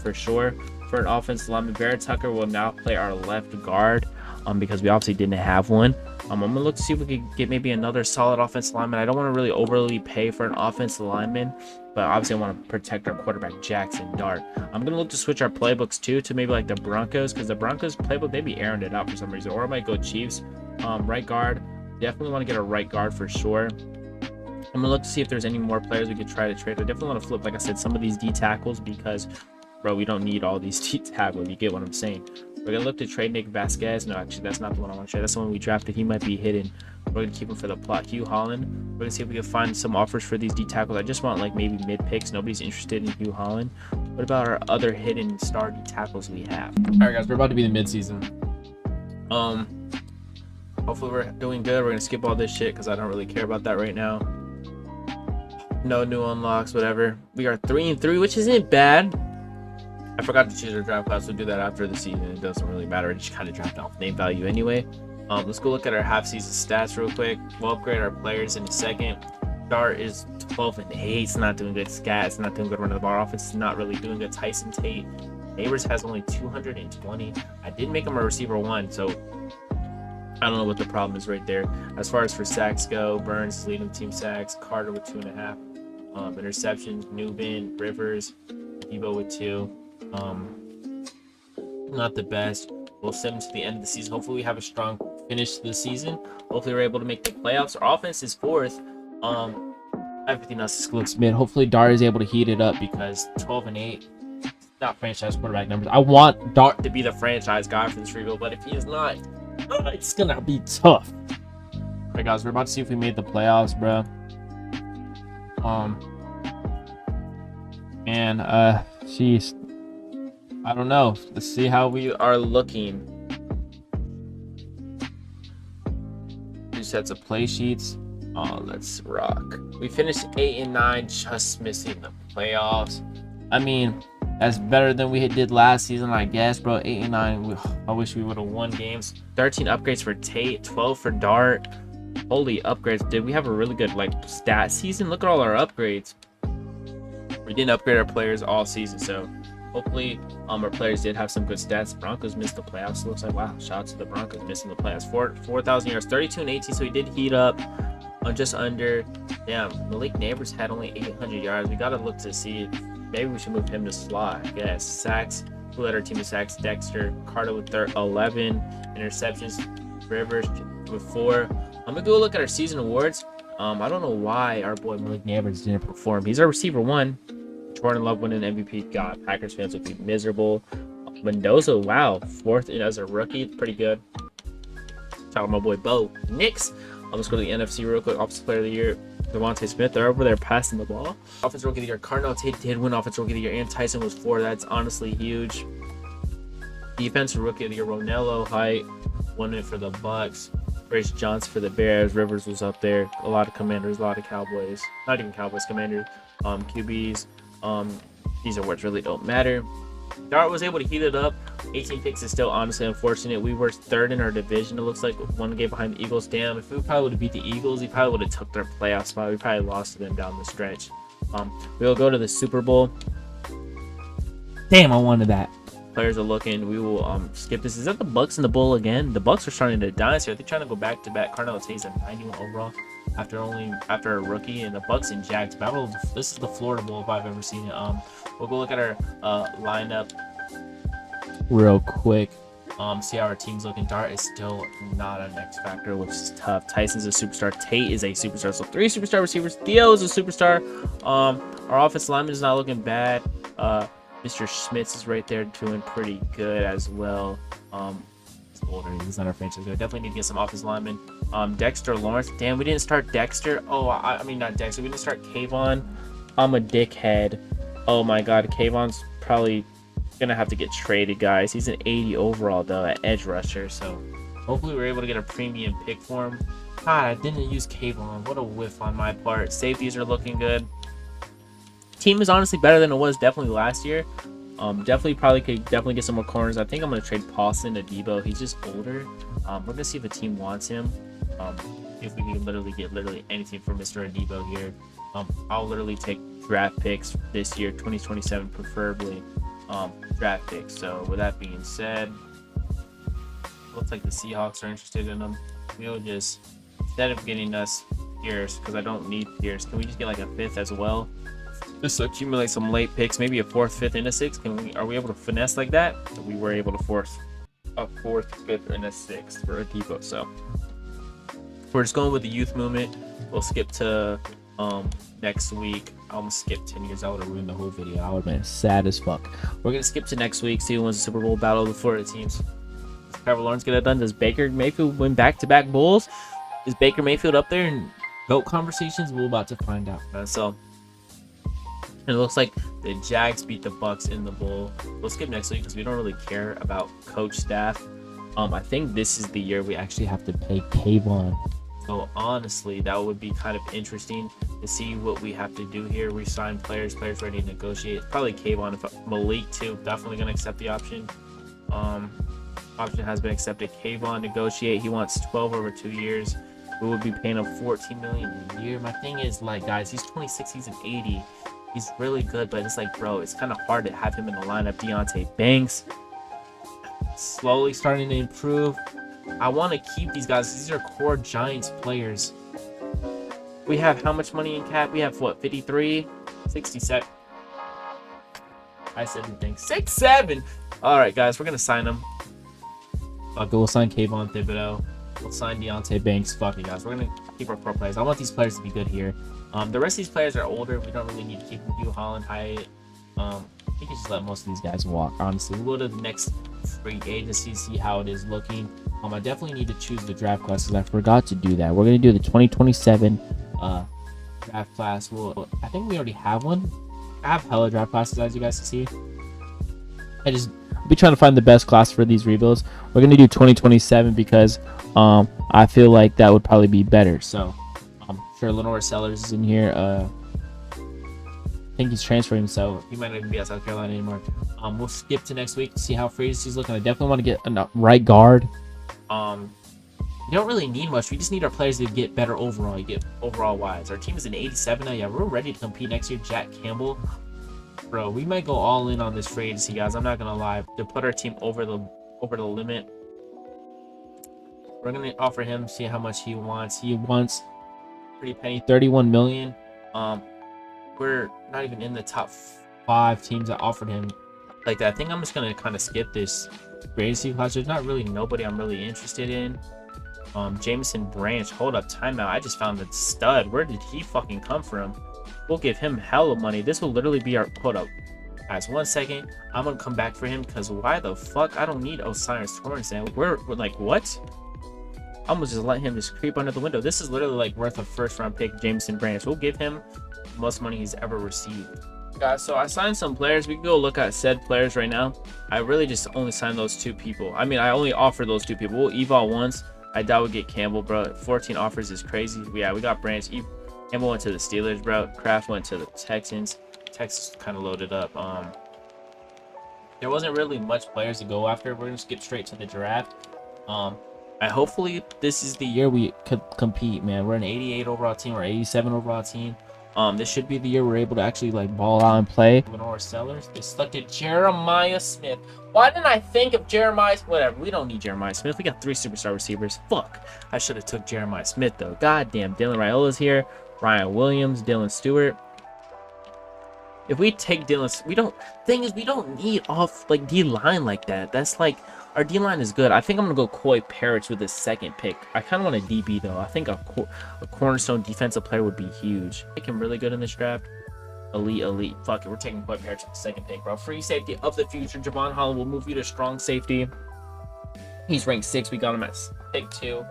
[SPEAKER 1] for sure. For an offensive lineman, Barrett Tucker will now play our left guard because we obviously didn't have one. I'm gonna look to see if we could get maybe another solid offensive lineman. I don't want to really overly pay for an offensive lineman, but obviously I want to protect our quarterback Jackson Dart. I'm gonna look to switch our playbooks too to maybe like the Broncos, because the Broncos playbook, they be airing it out for some reason. Or I might go Chiefs. Right guard, definitely want to get a right guard for sure. I'm gonna look to see if there's any more players we could try to trade. I definitely want to flip, like I said, some of these D tackles because, bro, we don't need all these D tackles. You get what I'm saying? We're gonna look to trade Nick Vasquez. No, actually, that's not the one I want to trade. That's the one we drafted. He might be hidden. We're gonna keep him for the plot. Hugh Holland. We're gonna see if we can find some offers for these D tackles. I just want like maybe mid picks. Nobody's interested in Hugh Holland. What about our other hidden star D tackles we have?
[SPEAKER 2] All right, guys, we're about to be in the mid-season.
[SPEAKER 1] Hopefully we're doing good. We're gonna skip all this shit because I don't really care about that right now. No new unlocks, whatever. We are 3-3, which isn't bad. I forgot to choose our draft class. We'll do that after the season. It doesn't really matter. It just kind of draft off name value anyway. Let's go look at our half-season stats real quick. We'll upgrade our players in a second. Dart is 12-8. It's not doing good. Scat, it's not doing good. Running the bar offense is not really doing good. Tyson Tate. Neighbors has only 220. I did make him a receiver 1, so I don't know what the problem is right there. As far as for sacks go, Burns is leading team sacks. Carter with 2.5. Interceptions, Newman, Rivers, Debo with 2. Not the best. We'll send him to the end of the season. Hopefully, we have a strong finish to the season. Hopefully, we're able to make the playoffs. Our offense is 4th. Everything else looks mid. Hopefully, Dart is able to heat it up because 12-8, not franchise quarterback numbers. I want Dart to be the franchise guy for this rebuild, but if he is not, it's gonna be tough. All right, guys, we're about to see if we made the playoffs, bro. Man, jeez, I don't know. Let's see how we are looking. 2 sets of play sheets. Oh, let's rock. We finished 8-9, just missing the playoffs. I mean, that's better than we did last season, I guess, bro. 8-9. I wish we would have won games. 13 upgrades for Tate, 12 for Dart. Holy upgrades. Did we have a really good stat season? Look at all our upgrades. We didn't upgrade our players all season, so hopefully our players did have some good stats. Broncos missed the playoffs. It looks like, wow, shout out to the Broncos missing the playoffs. 4,000 yards, 32-18, so he did heat up on just under. Damn, Malik Neighbors had only 800 yards. We gotta look to see, maybe we should move him to slot, I guess. Sacks, who led our team with sacks? Dexter. Carter with 11 interceptions. Rivers with 4. I'm gonna go look at our season awards. I don't know why our boy Malik Neighbors didn't perform. He's our receiver 1. Jordan Love winning MVP. God, Packers fans would be miserable. Mendoza, wow, 4th as a rookie, pretty good. Talking about my boy Bo Nix. Let's go to the NFC real quick. Offensive Player of the Year, Devontae Smith. They're over there passing the ball. Offensive Rookie of the Year, Cardinal Tate did win Offensive Rookie of the Year, and Tyson was 4. That's honestly huge. Defensive Rookie of the Year, Ronello Height won it for the Bucks. Brace Johnson for the Bears. Rivers was up there. A lot of Commanders, a lot of Cowboys. Not even Cowboys, Commanders. QBs. These awards really don't matter. Dart was able to heat it up. 18 picks is still honestly unfortunate. We were 3rd in our division. It looks like 1 game behind the Eagles. Damn, if we probably would have beat the Eagles, we probably would have took their playoff spot. We probably lost to them down the stretch. We'll go to the Super Bowl. Damn, I wanted that. Players are looking. We will skip this. Is that the Bucks in the bowl again? The Bucks are starting to dance here. They're trying to go back to back. Cardinal Tate's at 91 overall after a rookie, and the Bucks and Jags battle. This is the Florida Bowl if I've ever seen it. We'll go look at our lineup real quick. See how our team's looking. Dart is still not an X factor, which is tough. Tyson's a superstar. Tate is a superstar. So 3 superstar receivers. Theo is a superstar. Our offensive lineman is not looking bad. Mr. Schmitz is right there doing pretty good as well. He's older. He's not our franchise guy. Definitely need to get some offensive linemen. Dexter Lawrence. Damn, we didn't start Dexter. Oh, I mean, not Dexter. We didn't start Kayvon. I'm a dickhead. Oh my God, Kayvon's probably gonna have to get traded, guys. He's an 80 overall though at edge rusher, so hopefully we're able to get a premium pick for him. God, I didn't use Kayvon. What a whiff on my part. Safeties are looking good. Team is honestly better than it was definitely last year. Definitely could get some more corners. I think I'm gonna trade Paulson to Debo. He's just older. We're gonna see if a team wants him. If we can get anything for Mr. Debo here. I'll literally take draft picks this year, 2027 preferably. Draft picks. So with that being said, looks like the Seahawks are interested in them. We'll just, instead of getting us Pierce, because I don't need Pierce, can we just get like a 5th as well? Just to accumulate some late picks, maybe a 4th, 5th, and a 6th. Are we able to finesse like that? We were able to force a 4th, 5th, and a 6th for a Debo. So we're just going with the youth movement. We'll skip to next week. I almost skipped 10 years. I would have ruined the whole video. I would have been sad as fuck. We're gonna skip to next week. See who wins the Super Bowl battle of the Florida teams. Does Trevor Lawrence get it done? Does Baker Mayfield win back-to-back bowls? Is Baker Mayfield up there in GOAT conversations? We're about to find out. So it looks like the Jags beat the Bucks in the bowl. We'll skip next week because we don't really care about coach staff. I think this is the year we actually have to pay Kayvon. So honestly, that would be kind of interesting to see what we have to do here. We sign players ready to negotiate. Probably Kayvon. If Malik too, definitely gonna accept the option. Option has been accepted. Kayvon negotiate. He wants 12 over 2 years. We would be paying him $14 million a year. My thing is, like, guys, he's 26. He's an 80. He's really good, but it's like, bro, it's kind of hard to have him in the lineup. Deontay Banks slowly starting to improve. I want to keep these guys. These are core Giants players. We have how much money in cap? We have what, 53, 67. I said anything. 6-7. All right, guys, we're gonna sign him.
[SPEAKER 2] Fuck it, we'll sign Kayvon Thibodeau. We'll sign Deontay Banks. Fuck it, guys. We're gonna keep our core players. I want these players to be good here. The rest of these players are older. We don't really need to keep them. Hugh Holland, Hyatt. We can just let most of these guys walk. Honestly, we'll go to the next free agency, see how it is looking. I definitely need to choose the draft class because I forgot to do that. We're gonna do the 2027 draft class. Well, I think we already have one. I have hella draft classes, as you guys can see. I'll be trying to find the best class for these rebuilds. We're gonna do 2027 because I feel like that would probably be better. So sure, Lenore Sellers is in here. I think he's transferring, so he might not even be at South Carolina anymore. We'll skip to next week to see how free agency's looking. I definitely want to get a right guard. We don't really need much. We just need our players to get better overall. You get overall wise. Our team is an 87 now. Yeah, we're ready to compete next year. Jack Campbell, bro, we might go all in on this free agency, guys. I'm not gonna lie. To put our team over the limit, we're gonna offer him, see how much he wants. He wants pretty penny, 31 million. We're not even in the top 5 teams that offered him like that. I think I'm just gonna kind of skip this free agency class. There's not really nobody I'm really interested in. Jameson Branch, hold up, timeout. I just found the stud. Where did he fucking come from? We'll give him hella money. This will literally be our, hold up, guys, 1 second. I'm gonna come back for him because why the fuck? I don't need Osiris Torrance. We're like, what? I'm gonna just let him just creep under the window. This is literally like worth a first round pick. Jameson Branch, we'll give him the most money he's ever received. Guys, so I signed some players. We can go look at said players right now. I really just only signed those 2 people. I mean, I only offered those 2 people. We'll eval once. I doubt we'll get Campbell, bro. 14 offers is crazy. Yeah, we got Branch. Campbell went to the Steelers, bro. Kraft went to the Texans. Texas kind of loaded up. There wasn't really much players to go after. We're gonna skip straight to the draft. Hopefully this is the year we could compete, man. We're an 88 overall team or 87 overall team. This should be the year we're able to actually like ball out and play. Lenore Sellers, they selected Jeremiah Smith. Why didn't I think of Jeremiah? Whatever, we don't need Jeremiah Smith. We got 3 superstar receivers. Fuck, I should have took Jeremiah Smith though. Goddamn, Dylan Raiola's here. Ryan Williams, Dylan Stewart. If we take Dylan, we don't. Thing is, we don't need off like D line like that. That's like our D line is good. I think I'm gonna go Coy Parrish with the 2nd pick. I kind of want a DB though. I think a cornerstone defensive player would be huge. Make him really good in this draft. Elite. Fuck it, we're taking Coy Parrish with the 2nd pick, bro. Free safety of the future. Javon Holland will move you to strong safety. He's ranked 6. We got him at pick 2.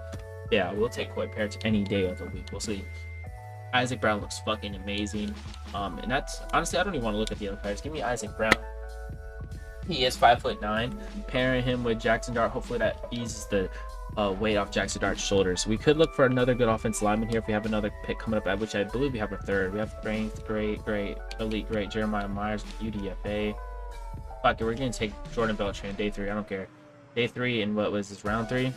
[SPEAKER 2] Yeah, we'll take Coy Parrish any day of the week. We'll see. Isaac Brown looks fucking amazing. And that's honestly, I don't even want to look at the other players. Give me Isaac Brown. He is 5'9". Pairing him with Jackson Dart, hopefully that eases the weight off Jackson Dart's shoulders. We could look for another good offensive lineman here if we have another pick coming up, at which I believe we have a 3rd. We have Strength, great, Jeremiah Myers, UDFA. Fuck it, we're gonna take Jordan Beltran, day 3. I don't care. Day 3, and what was this, round 3?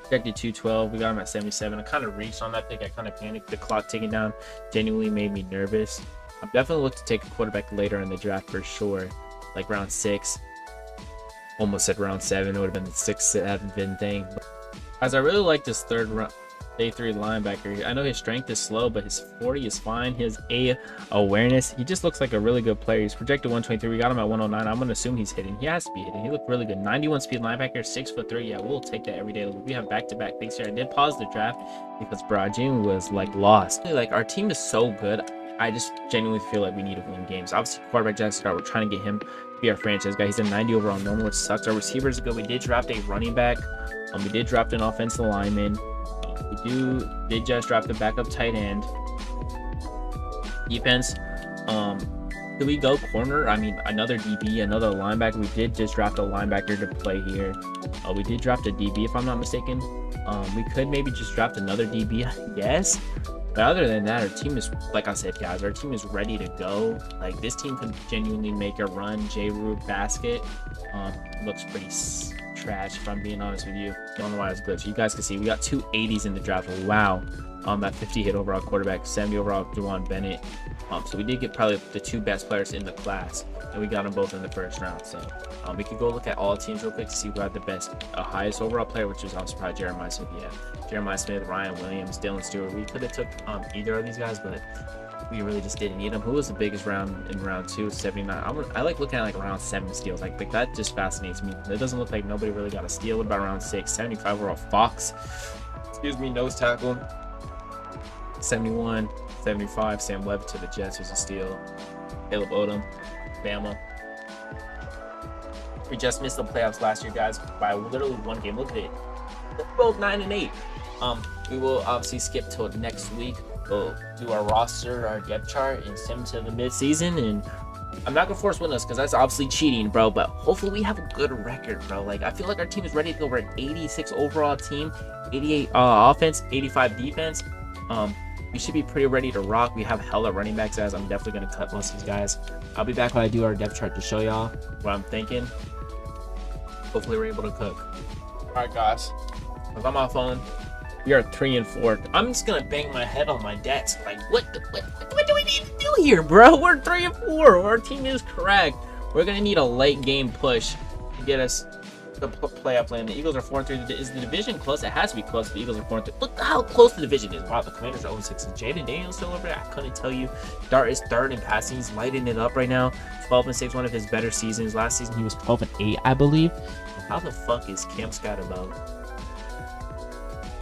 [SPEAKER 2] Projected 212. We got him at 77. I kind of reached on that pick. I kind of panicked. The clock ticking down genuinely made me nervous. I'm definitely looking to take a quarterback later in the draft for sure, like round 6. Almost said round 7. It would have been the 6th, 7th thing. As I really like this 3rd round, day 3 linebacker. I know his strength is slow, but his 40 is fine. His awareness, he just looks like a really good player. He's projected 123. We got him at 109. I'm gonna assume he's hitting. He has to be hitting. He looked really good. 91 speed linebacker, 6'3". Yeah, we'll take that every day. We have back-to-back picks here. I did pause the draft because bro, Jamie was like lost. Like our team is so good. I just genuinely feel like we need to win games. Obviously, quarterback Jackson Dart, we're trying to get him to be our franchise guy. He's a 90 overall normal, which sucks. Our receivers are good. We did draft a running back. We did draft an offensive lineman. We did just draft a backup tight end. Defense. Do we go corner? I mean, another DB, another linebacker. We did just draft a linebacker to play here. We did draft a DB, if I'm not mistaken. We could maybe just draft another DB, I guess. But other than that, our team is, like I said, guys, our team is ready to go. Like, this team can genuinely make a run. J-Rube basket looks pretty trash, if I'm being honest with you. I don't know why it's glitched. You guys can see we got 2 80s in the draft. Wow. That 50 hit overall quarterback, 70 overall Juwan Bennett. So we did get probably the 2 best players in the class.
[SPEAKER 1] and we got them both in the first round. So we could go look at all teams real quick to see who had the best, highest overall player, which was obviously probably Jeremiah Smith. Yeah, Jeremiah Smith, Ryan Williams, Dylan Stewart. We could have took either of these guys, but we really just didn't need them. Who was the biggest round in round 2? 79. I like looking at like round 7 steals. Like that just fascinates me. It doesn't look like nobody really got a steal. What about round 6? 75 overall Fox. Excuse me, nose tackle. 71, 75. Sam Levitt to the Jets was a steal. Caleb Odom, Bama. We just missed the playoffs last year, guys, by literally 1 game. Look at it. We're both 9-8. We will obviously skip till next week. We'll do our roster, our depth chart, and send them to the mid-season. And I'm not gonna force win us because that's obviously cheating, bro. But hopefully we have a good record, bro. Like I feel like our team is ready to go. We're an 86 overall team, 88 offense, 85 defense. We should be pretty ready to rock. We have hella running backs, guys. I'm definitely gonna cut most of these guys. I'll be back when I do our depth chart to show y'all what I'm thinking. Hopefully we're able to cook. All right, guys. If I'm off phone. We are 3-4. I'm just gonna bang my head on my desk. Like, what do we need to do here, bro? We're 3-4. Our team is correct. We're gonna need a late game push to get us the playoff lane. The Eagles are 4-3. Is the division close? It has to be close. The Eagles are 4-3. Look how close the division is. Wow, the Commanders are 0-6. Is Jaden Daniels still over there? I couldn't tell you. Dart is 3rd in passing. He's lighting it up right now. 12-6, one of his better seasons. Last season he was 12-8, I believe. How the fuck is Cam Scott about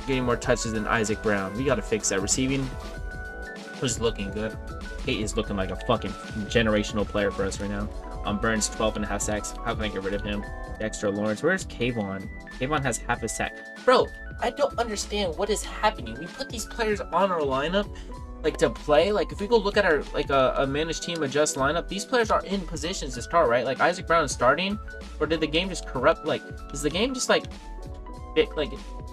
[SPEAKER 1] getting more touches than Isaac Brown? We gotta fix that. Receiving was looking good. Kate is looking like a fucking generational player for us right now. Burns 12.5 sacks. How can I get rid of him? Dexter Lawrence. Where's Kayvon? Kayvon has half a sack. Bro, I don't understand what is happening. We put these players on our lineup like to play. Like if we go look at our like a managed team adjust lineup, these players are in positions to start, right? Like Isaac Brown is starting, or did the game just corrupt? Like is the game just like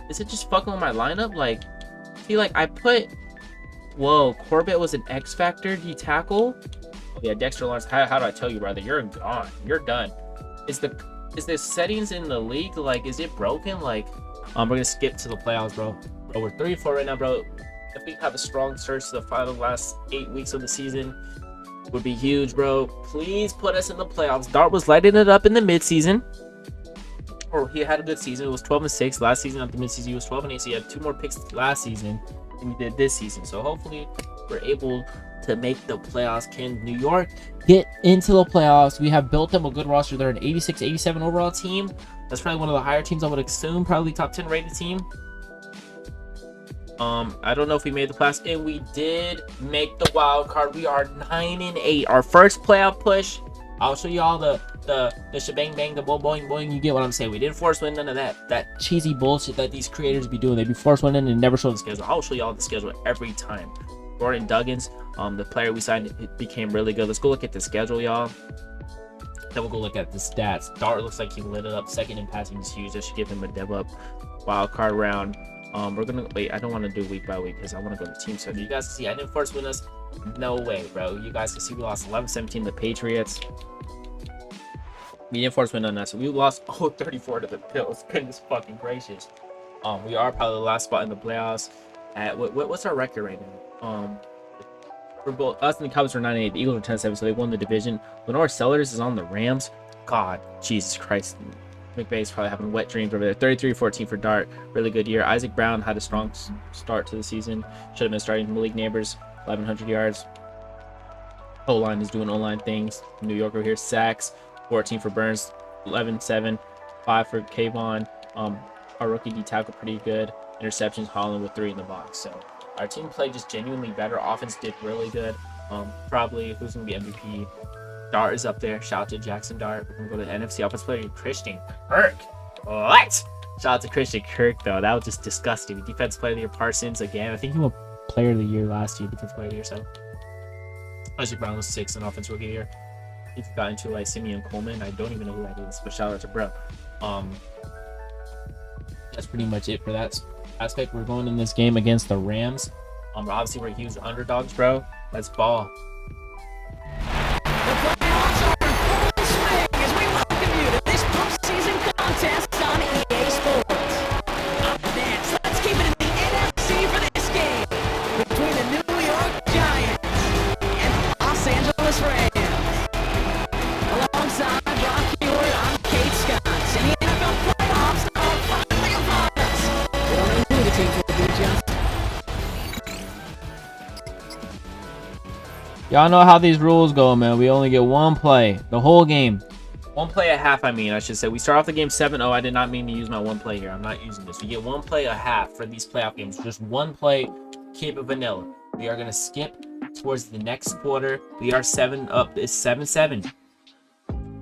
[SPEAKER 1] is it just fucking with my lineup? Like, see, like I put, whoa, Corbett was an X Factor D tackle. Oh, yeah, Dexter Lawrence. How do I tell you, brother? You're gone. You're done. Is the settings in the league like? Is it broken? Like, we're gonna skip to the playoffs, bro. Bro, we're 3-4 right now, bro. If we have a strong surge to the final last 8 weeks of the season, would be huge, bro. Please put us in the playoffs. Dart was lighting it up in the midseason. Or he had a good season. It was 12-6 last season. After midseason, he was 12-8. So he had 2 more picks last season than he did this season. So hopefully we're able to make the playoffs. Can New York get into the playoffs? We have built them a good roster. They're an 86, 87 overall team. That's probably one of the higher teams I would assume. Probably top 10 rated team. I don't know if we made the playoffs, and we did make the wild card. We are 9-8. Our first playoff push. I'll show you all the shebang bang, the boing boing. You get what I'm saying. We didn't force win none of that cheesy bullshit that these creators be doing. They be force winning and never show the schedule. I'll show you all the schedule every time. Gordon Duggins, the player we signed, it became really good. Let's go look at the schedule, y'all. Then we'll go look at the stats. Dart looks like he lit it up. 2nd in passing is huge. That should give him a dev up wild card round. We're gonna wait. I don't want to do week by week because I want to go to team. So you guys can see I didn't force win us. No way, bro. You guys can see we lost 11-17 to the Patriots. We didn't force win on us. We lost 34 to the Bills. Goodness fucking gracious. We are probably the last spot in the playoffs. At what's our record right now? For both us and the Cowboys are 9-8. The Eagles are 10-7, so they won the division. Lenore Sellers is on the Rams. God, Jesus Christ. McVay's probably having wet dreams over there. 33-14 for Dart. Really good year. Isaac Brown had a strong start to the season. Should have been starting Malik Neighbors. 1,100 yards. O-line is doing O-line things. New York over here. Sacks. 14 for Burns. 11-7. 5 for Kayvon. Our rookie D tackle pretty good. Interceptions. Holland with 3 in the box. So our team played just genuinely better. Offense did really good. Probably who's gonna be MVP? Dart is up there. Shout out to Jackson Dart. We're gonna go to the NFC Offense Player Christian Kirk. What? Shout out to Christian Kirk though. That was just disgusting. Defense Player of the Year Parsons again. I think he won Player of the Year last year. Defense Player of the Year. So Isaac Brown was 6th in Offense Rookie Year. He got into like Simeon Coleman. I don't even know who that is, but shout out to bro. That's pretty much it for that aspect. We're going in this game against the Rams. Obviously we're huge underdogs, bro. Let's ball.
[SPEAKER 2] Y'all know how these rules go, man. We only get one play the whole game.
[SPEAKER 1] One play a half, I should say. We start off the game 7-0. I did not mean to use my one play here. I'm not using this. We get one play a half for these playoff games. Just one play, keep it vanilla. We are going to skip towards the next quarter. We are 7 up. It's 7-7.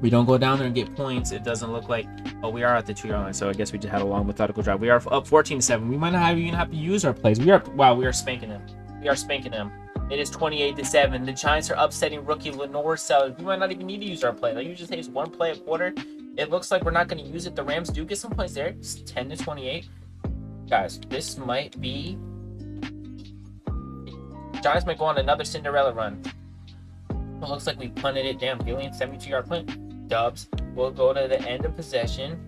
[SPEAKER 1] We don't go down there and get points. It doesn't look like... Oh, we are at the 2-yard line, so I guess we just had a long methodical drive. We are up 14-7. We might not even have to use our plays. Wow, we are spanking them. We are spanking them. It is 28-7. The Giants are upsetting rookie Lenore Sellers. We might not even need to use our play. Like, you just takes one play a quarter. It looks like we're not going to use it. The Rams do get some points there. It's 10-28. Guys, this might be... Giants might go on another Cinderella run. It looks like we punted it. Damn, Gillian, 72-yard punt. Dubs. We'll go to the end of possession.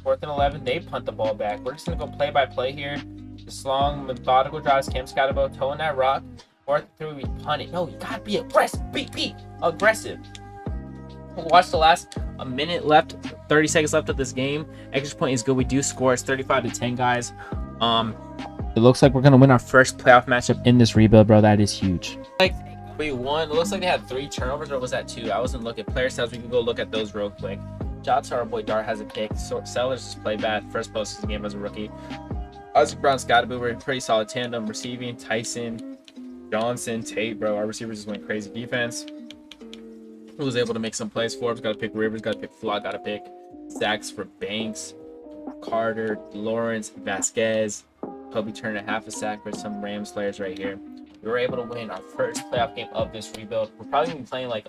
[SPEAKER 1] 4th and 11. They punt the ball back. We're just going to go play by play here. This long, methodical drives. Cam's got about towing that rock. 4th and 3, we punt it. No, you gotta be aggressive. Be aggressive. Watch the last minute left, 30 seconds left of this game. Extra point is good. We do score. It's 35-10, guys.
[SPEAKER 2] It looks like we're gonna win our first playoff matchup in this rebuild, bro. That is huge.
[SPEAKER 1] Like we won. It looks like they had 3 turnovers, or was that 2? I wasn't looking. Player stats. We can go look at those real quick. Shout out to our boy Dart has a pick. Sellers just played bad. First postseason game as a rookie. Isaac Brown, Scottaboo were a pretty solid tandem. Receiving, Tyson, Johnson, Tate, bro. Our receivers just went crazy. Defense, who was able to make some plays. Forbes got to pick Rivers, got to pick Flock, got to pick sacks for Banks, Carter, Lawrence, Vasquez. Kobe turned a half a sack for some Rams players right here. We were able to win our first playoff game of this rebuild. We're probably going to be playing like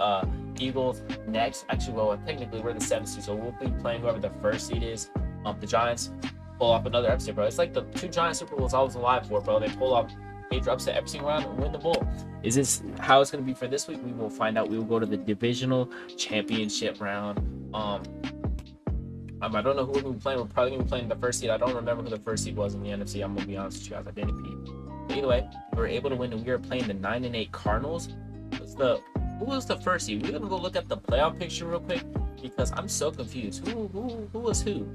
[SPEAKER 1] Eagles next. Actually, well, technically we're the 7th seed, so we'll be playing whoever the 1st seed is. The Giants pull off another upset, bro. It's like the 2 Giant Super Bowls I was alive for, bro. They pull off major upset every single round and win the bowl. Is this how it's going to be for this week? We will find out. We will go to the divisional championship round. I don't know who we're going to be playing. We're probably going to be playing the 1st seed. I don't remember who the 1st seed was in the NFC. I'm going to be honest with you guys. I didn't peep. But either way, we were able to win, and we were playing the 9-8 Cardinals. Who was the 1st seed? We're going to go look at the playoff picture real quick because I'm so confused. Who was who?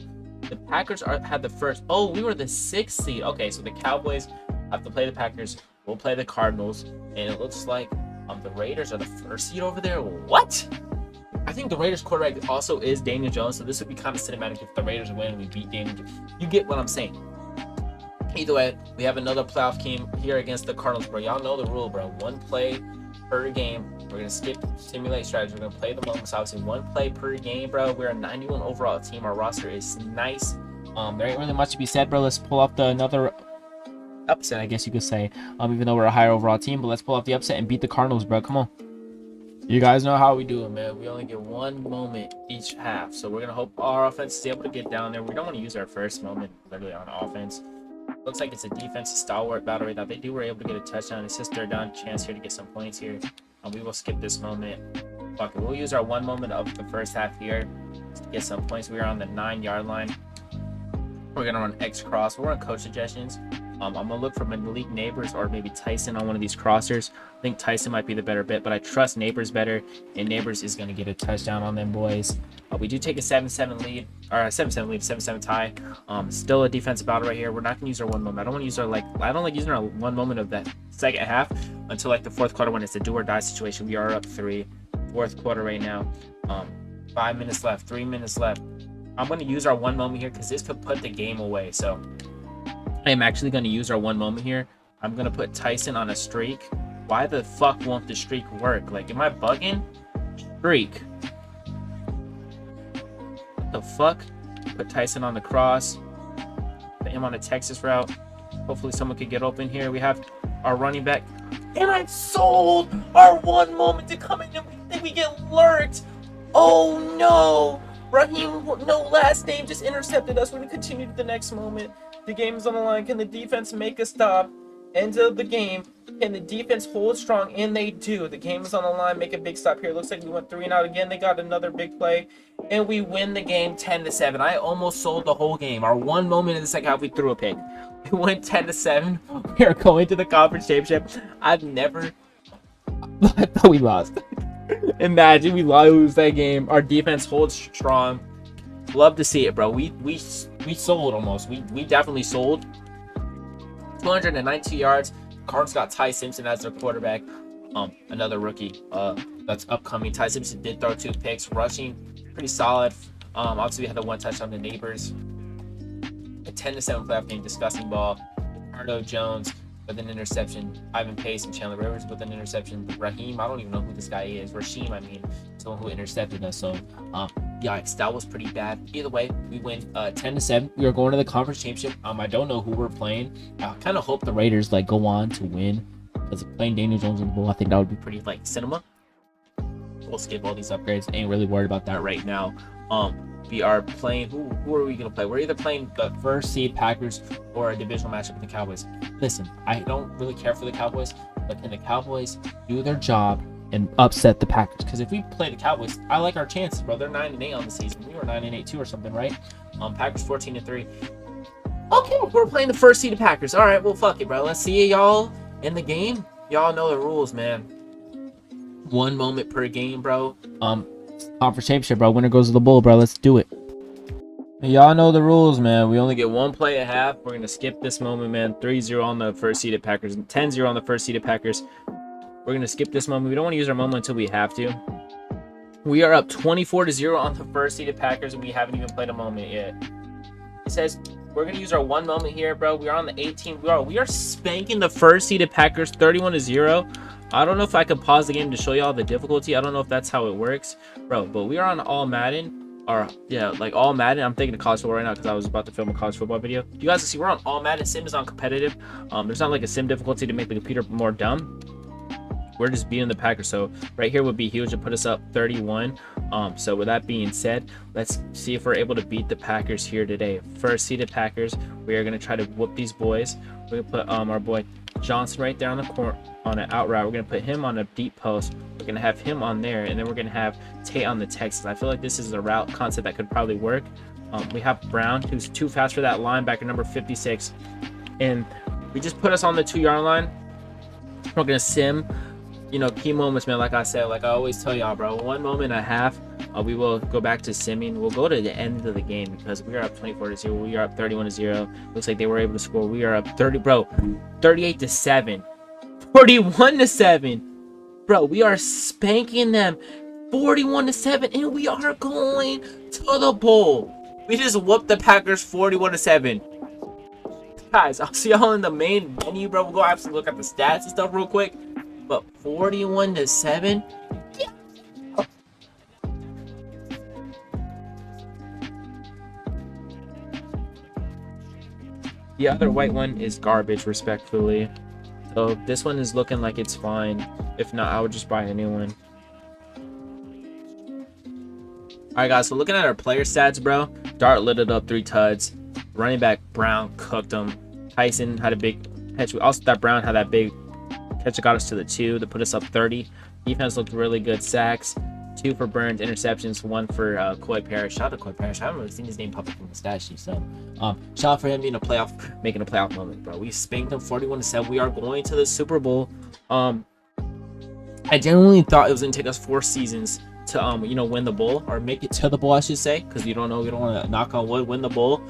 [SPEAKER 1] The Packers had the 1st. Oh, we were the 6th seed. Okay, so the Cowboys have to play the Packers. We'll play the Cardinals, and it looks like the Raiders are the 1st seed over there. What? I think the Raiders quarterback also is Daniel Jones, so this would be kind of cinematic if the Raiders win and we beat Daniel Jones. You get what I'm saying. Either way, we have another playoff game here against the Cardinals, bro. Y'all know the rule, bro. One play per game. We're going to skip simulate strategy. We're going to play the moments. Obviously, one play per game, bro. We're a 91 overall team. Our roster is nice. There ain't really much to be said, bro. Let's pull off another upset, I guess you could say. Even though we're a higher overall team, but let's pull off the upset and beat the Cardinals, bro. Come on. You guys know how we do it, man. We only get one moment each half, so we're going to hope our offense is able to get down there. We don't want to use our first moment literally on offense. Looks like it's a defensive stalwart battle right now. They were able to get a touchdown. It's just 3rd down chance here to get some points here. We will skip this moment. Fuck it. We'll use our one moment of the first half here to get some points. We are on the 9-yard line. We're going to run X cross. We'll run coach suggestions. I'm going to look for Malik Neighbors or maybe Tyson on one of these crossers. I think Tyson might be the better bet, but I trust Neighbors better, and Neighbors is going to get a touchdown on them boys. We do take a 7-7 lead, or a 7-7 lead, 7-7 tie. Still a defensive battle right here. We're not going to use our one moment. I don't want to use our, I don't like using our one moment of that second half until like the 4th quarter when it's a do or die situation. We are up 3. 4th quarter right now. 5 minutes left, 3 minutes left. I'm going to use our one moment here because this could put the game away. So I am actually going to use our one moment here. I'm going to put Tyson on a streak. Why the fuck won't the streak work? Like, am I bugging? Streak. What the fuck? Put Tyson on the cross. Put him on a Texas route. Hopefully someone could get open here. We have our running back. And I sold our one moment to come in and we get lurked. Oh no. Raheem, no last name, just intercepted us. We're going to continue to the next moment. The game is on the line. Can the defense make a stop? End of the game. Can the defense hold strong? And they do. The game is on the line. Make a big stop here. Looks like we went 3 and out again. They got another big play. And we win the game 10-7. I almost sold the whole game. Our one moment in the second half, we threw a pick. We went 10-7. We are going to the conference championship. I've never... I thought we lost. Imagine we lose that game. Our defense holds strong. Love to see it, bro. We sold almost. We definitely sold. 292 yards. Cardinals got Ty Simpson as their quarterback. Another rookie that's upcoming. Ty Simpson did throw 2 picks, rushing pretty solid. Obviously we had the 1 touchdown to Neighbors. A 10-7 playoff game, disgusting ball. Ricardo Jones with an interception. Ivan Pace and Chandler Rivers with an interception. Raheem, I don't even know who this guy is. Rasheem, I mean, someone who intercepted us. So, yikes, that was pretty bad. Either way, we win 10-7. We are going to the conference championship. I don't know who we're playing. I kind of hope the Raiders like go on to win, because playing Daniel Jones in the bowl, I think that would be pretty like cinema. We'll skip all these upgrades. Ain't really worried about that right now. We are playing. Who are we gonna play? We're either playing the first seed Packers or a divisional matchup with the Cowboys. Listen, I don't really care for the Cowboys, but can the Cowboys do their job and upset the Packers? Because if we play the Cowboys, I like our chances, bro. They're 9-8 on the season. We were 9-8 too, or something, right? Packers 14-3. Okay, we're playing the first seed Packers. All right, well, fuck it, bro. Let's see y'all in the game. Y'all know the rules, man. 1 moment per game, bro. Conference championship, bro. Winner goes to the bowl, bro. Let's do it. Y'all know the rules, man. We only get 1 play at half. We're gonna skip this moment, man. 3-0 on the first seeded Packers, 10-0 on the first seeded Packers. We're gonna skip this moment. We don't want to use our moment until we have to. We are up 24-0 on the first seeded Packers, and we haven't even played a moment yet. It says we're gonna use our 1 moment here, bro. We are on the 18. We are spanking the first seeded Packers 31-0. I don't know if I could pause the game to show y'all the difficulty. I don't know if that's how it works, bro. But we are on all Madden, or yeah, like all Madden. I'm thinking of college football right now because I was about to film a college football video. You guys can see we're on all Madden. Sim is on competitive. There's not like a sim difficulty to make the computer more dumb. We're just beating the Packers, so right here would be huge to put us up 31. So with that being said, let's see if we're able to beat the Packers here today. First seeded Packers. We are gonna try to whoop these boys. We're gonna put our boy Johnson right there on the corner on an out route. We're gonna put him on a deep post. We're gonna have him on there, and then we're gonna have Tate on the Texans. I feel like this is a route concept that could probably work. We have Brown, who's too fast for that linebacker, number 56, and we just put us on the 2-yard line. We're gonna sim, you know, key moments, man. Like I said, like I always tell y'all, bro, 1 moment and a half. We will go back to simming. We'll go to the end of the game because we are up 24-0. We are up 31-0. Looks like they were able to score. We are up 38-7, 41-7. Bro, we are spanking them 41-7, and we are going to the bowl. We just whooped the Packers 41-7. Guys, I'll see y'all in the main menu, bro. We'll go actually look at the stats and stuff real quick. But 41-7. Yeah. The other white one is garbage, respectfully. So this one is looking like it's fine. If not, I would just buy a new one. Alright, guys, so looking at our player stats, bro. Dart lit it up 3 tuds. Running back Brown cooked him. Tyson had a big catch. Also, that Brown had that big catch that got us to the 2 to put us up 30. Defense looked really good. Sacks, 2 for Burns, interceptions, 1 for Coy Parrish. Shout out to Coy Parrish. I haven't really seen his name pop up in the stat sheet. So, shout out for him being making a playoff moment, bro. We spanked them 41-7. We are going to the Super Bowl. I genuinely thought it was gonna take us 4 seasons to you know, win the bowl, or make it to the bowl, I should say, because you don't know, we don't want to knock on wood, win the bowl.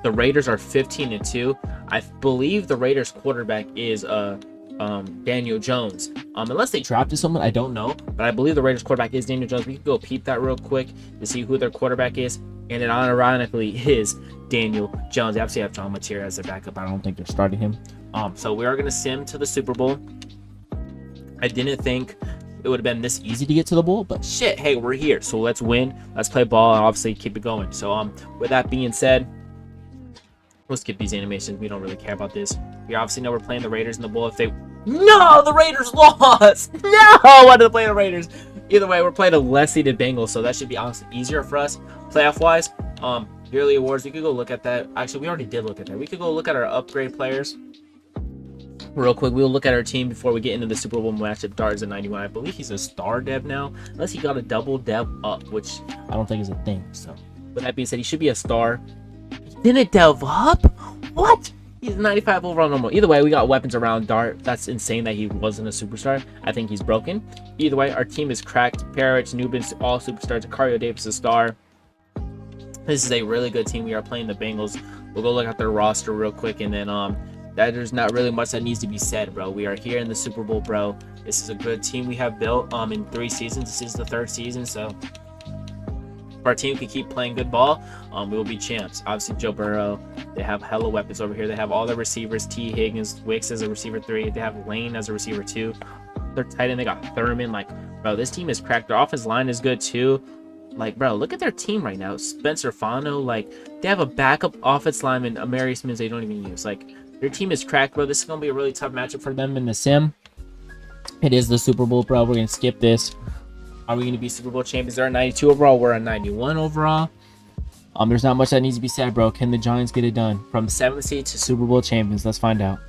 [SPEAKER 1] The Raiders are 15-2. I believe the Raiders quarterback is Daniel Jones. Unless they drafted someone, I don't know, but I believe the Raiders quarterback is Daniel Jones. We can go peep that real quick to see who their quarterback is, and it ironically is Daniel Jones. They obviously have John Mateer as their backup. I don't think they're starting him. So we are gonna sim to the Super Bowl. I didn't think it would have been this easy to get to the bowl, but shit, hey, we're here, so let's win, let's play ball, and obviously keep it going. So with that being said, we'll skip these animations. We don't really care about this. We obviously know we're playing the Raiders in the bowl. If they the Raiders lost. No, I wanted to play the Raiders. Either way, we're playing a less seeded Bengals, so that should be honestly easier for us playoff wise. Yearly awards, we could go look at that. Actually, we already did look at that. We could go look at our upgrade players real quick. We'll look at our team before we get into the Super Bowl matchup. Dart is a 91. I believe he's a star dev now, unless he got a double dev up, which I don't think is a thing. So with that being said, he should be a star. He didn't delve up? What? He's 95 overall normal. Either way, we got weapons around Dart. That's insane that he wasn't a superstar. I think he's broken. Either way, our team is cracked. Parrish, Nubin's all superstars. Cario Davis a star. This is a really good team. We are playing the Bengals. We'll go look at their roster real quick, and then that there's not really much that needs to be said, bro. We are here in the Super Bowl, bro. This is a good team we have built in 3 seasons. This is the 3rd season, so if our team can keep playing good ball, we will be champs. Obviously, Joe Burrow, they have hella weapons over here. They have all the receivers, T. Higgins, Wicks as a receiver 3. They have Lane as a receiver 2. They're tight end. They got Thurman. Like, bro, this team is cracked. Their offensive line is good too. Like, bro, look at their team right now. Spencer Fano, like, they have a backup offensive lineman, Amarius Mims, they don't even use. Like, their team is cracked, bro. This is gonna be a really tough matchup for them in the sim. It is the Super Bowl, bro. We're gonna skip this. Are we gonna be Super Bowl champions? They're at 92 overall. We're at 91 overall. There's not much that needs to be said, bro. Can the Giants get it done? From 7th seed to Super Bowl champions. Let's find out.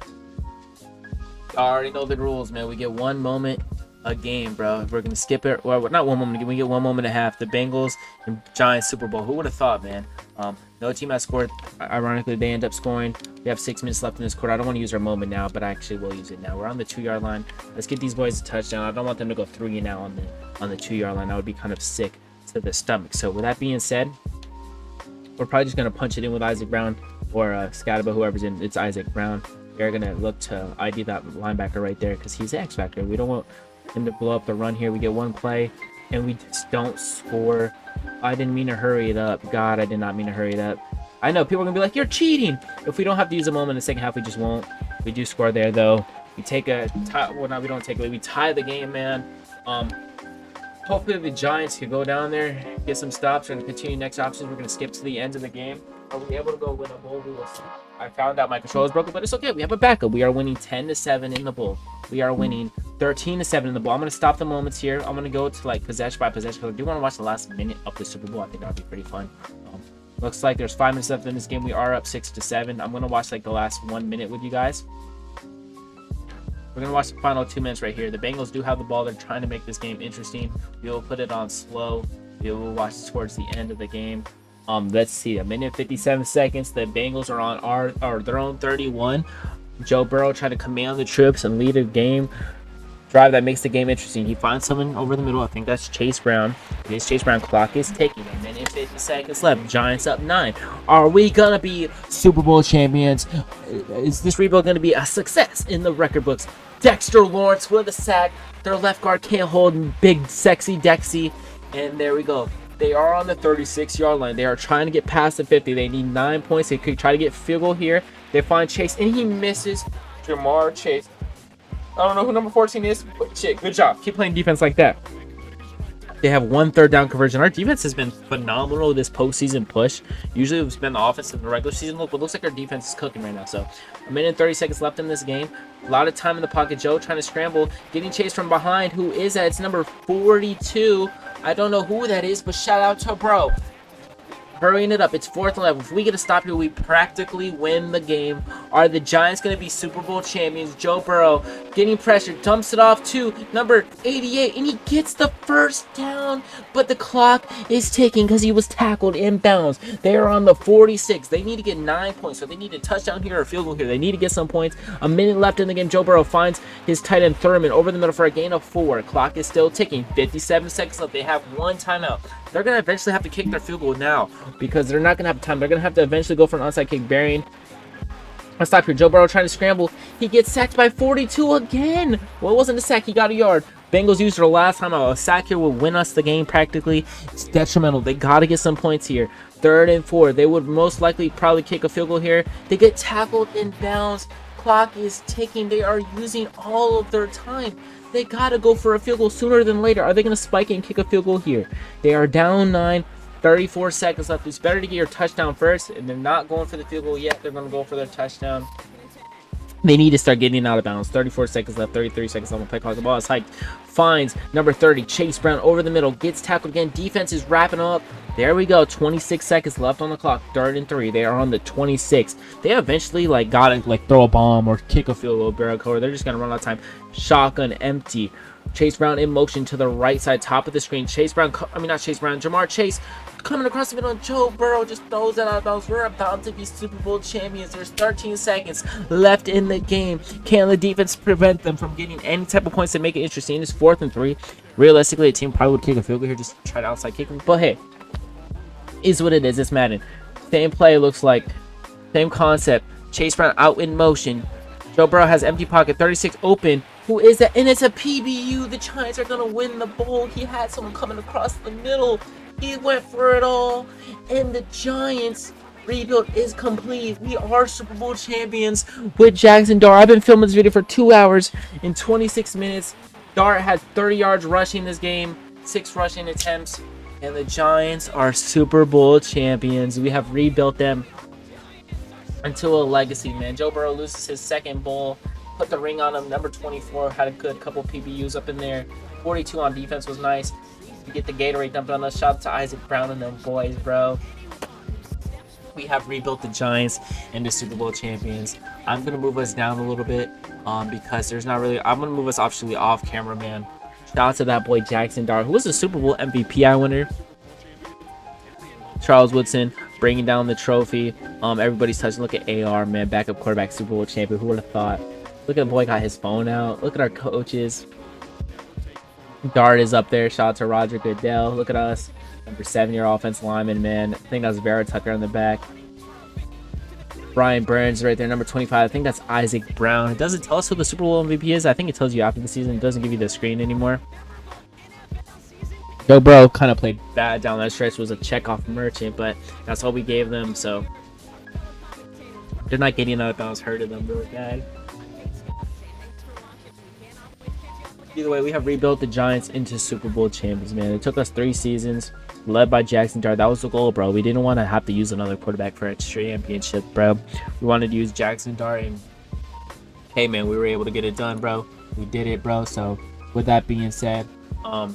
[SPEAKER 1] You already know the rules, man. We get 1 moment a game, bro. We're gonna skip it. Well, not 1 moment. We get 1 moment and a half. The Bengals and Giants Super Bowl. Who would have thought, man? No team has scored. Ironically, they end up scoring. We have 6 minutes left in this quarter. I don't want to use our moment now, but I actually will use it now. We're on the 2-yard line. Let's get these boys a touchdown. I don't want them to go 3 now on the 2-yard line. That would be kind of sick to the stomach. So with that being said, we're probably just gonna punch it in with Isaac Brown or Scataba, whoever's in. It's Isaac Brown. They're gonna look to ID that linebacker right there because he's the X factor. We don't want him to blow up the run here. We get 1 play and we just don't score. I didn't mean to hurry it up. God, I did not mean to hurry it up. I know people are gonna be like, you're cheating. If we don't have to use a moment in the second half, we just won't. We do score there though. We take a tie. Well, no, we don't take it. We tie the game, man. Hopefully the Giants can go down there, get some stops. We're gonna continue next options. We're gonna skip to the end of the game. Are we able to go win a bowl? We will see. I found out my controller is broken, but it's okay. We have a backup. We are winning 10-7 in the bowl. We are winning 13-7 in the bowl. I'm gonna stop the moments here. I'm gonna go to like possession by possession because I do want to watch the last minute of the Super Bowl. I think that'll be pretty fun. Looks like there's 5 minutes left in this game. We are up 6-7. I'm gonna watch like the last 1 minute with you guys. We're gonna watch the final 2 minutes right here. The Bengals do have the ball. They're trying to make this game interesting. We will put it on slow. We will watch towards the end of the game. Let's see, 1:57. The Bengals are on their own 31. Joe Burrow trying to command the troops and lead a game drive that makes the game interesting. He finds someone over the middle. I think that's Chase Brown. This Chase Brown clock is ticking. 1:50 left. Giants up 9. Are we gonna be Super Bowl champions? Is this rebuild gonna be a success in the record books? Dexter Lawrence with a sack. Their left guard can't hold big, sexy Dexy. And there we go. They are on the 36-yard line. They are trying to get past the 50. They need 9 points. They could try to get field goal here. They find Chase, and he misses. Jamar Chase. I don't know who number 14 is, but shit, good job. Keep playing defense like that. They have 1 third down conversion. Our defense has been phenomenal this postseason push. Usually it's been the offense in the regular season look, but it looks like our defense is cooking right now. So 1:30 left in this game. A lot of time in the pocket. Joe trying to scramble, getting chased from behind. Who is that? It's number 42. I don't know who that is, but shout out to bro. Hurrying it up. It's 4th and 11. If we get a stop here, we practically win the game. Are the Giants going to be Super Bowl champions? Joe Burrow getting pressure. Dumps it off to number 88. And he gets the first down. But the clock is ticking because he was tackled inbounds. They are on the 46. They need to get 9 points. So they need a touchdown here or a field goal here. They need to get some points. A minute left in the game. Joe Burrow finds his tight end Thurman over the middle for a gain of 4. Clock is still ticking. 57 seconds left. They have 1 timeout. They're going to eventually have to kick their field goal now because they're not going to have time. They're going to have to eventually go for an onside kick. Burying. Let's stop here. Joe Burrow trying to scramble. He gets sacked by 42 again. Well, it wasn't a sack. He got a yard. Bengals used their last time out. A sack here will win us the game practically. It's detrimental. They got to get some points here. 3rd and 4. They would most likely probably kick a field goal here. They get tackled in bounds. Clock is ticking. They are using all of their time. They gotta go for a field goal sooner than later. Are they gonna spike and kick a field goal here? They are down 9, 34 seconds left. It's better to get your touchdown first, and they're not going for the field goal yet. They're gonna go for their touchdown. They need to start getting out of bounds. 34 seconds left, 33 seconds on the play clock. The ball is hiked. Finds number 30, Chase Brown over the middle. Gets tackled again. Defense is wrapping up. There we go. 26 seconds left on the clock. 3rd and 3. They are on the 26. They eventually gotta throw a bomb or kick a field goal, barrel cover. They're just gonna run out of time. Shotgun empty. Chase Brown in motion to the right side, top of the screen. Jamar Chase coming across the middle. Joe Burrow just throws it out of bounds. We're about to be Super Bowl champions. There's 13 seconds left in the game. Can the defense prevent them from getting any type of points to make it interesting? It's 4th and 3. Realistically, a team probably would kick a field goal here, just try to outside kick them. But hey, is what it is. It's Madden. Same play looks like. Same concept.
[SPEAKER 2] Chase Brown out in motion. Joe Burrow has empty pocket. 36 open. Who is that? And it's a PBU. The Giants are going to win the bowl. He had someone coming across the middle. He went for it all. And the Giants rebuild is complete. We are Super Bowl champions with Jackson Dart. I've been filming this video for 2 hours and 26 minutes. Dart had 30 yards rushing this game, 6 rushing attempts, and the Giants are Super Bowl champions. We have rebuilt them into a legacy, man. Joe Burrow loses his second bowl, put the ring on him. Number 24 had a good couple PBUs up in there. 42 on defense was nice. You get the Gatorade dumped on us. Shout out to Isaac Brown and them boys, bro. We have rebuilt the Giants into Super Bowl champions. I'm gonna move us down a little bit because there's not really. I'm gonna move us actually off camera, man. Shout out to that boy Jackson Dart, who was a Super Bowl MVP winner. Charles Woodson bringing down the trophy. Everybody's touching. Look at AR, man, backup quarterback, Super Bowl champion. Who would have thought? Look at the boy got his phone out. Look at our coaches. Dart is up there. Shout out to Roger Goodell. Look at us. Number 7 year offensive lineman, man. I think that's Vera Tucker on the back. Brian Burns right there, number 25. I think that's Isaac Brown. It doesn't tell us who the Super Bowl MVP is. I think it tells you after the season. It doesn't give you the screen anymore. Joe Burrow kind of played bad down that stretch. Was a checkoff merchant, but that's all we gave them. So they're not getting out if I was hurting them really bad. Either way, we have rebuilt the Giants into Super Bowl champions, man. It took us 3 seasons, led by Jackson Dart. That was the goal, bro. We didn't want to have to use another quarterback for a championship, bro. We wanted to use Jackson Dart, and hey, man, we were able to get it done, bro. We did it, bro. So with that being said, shout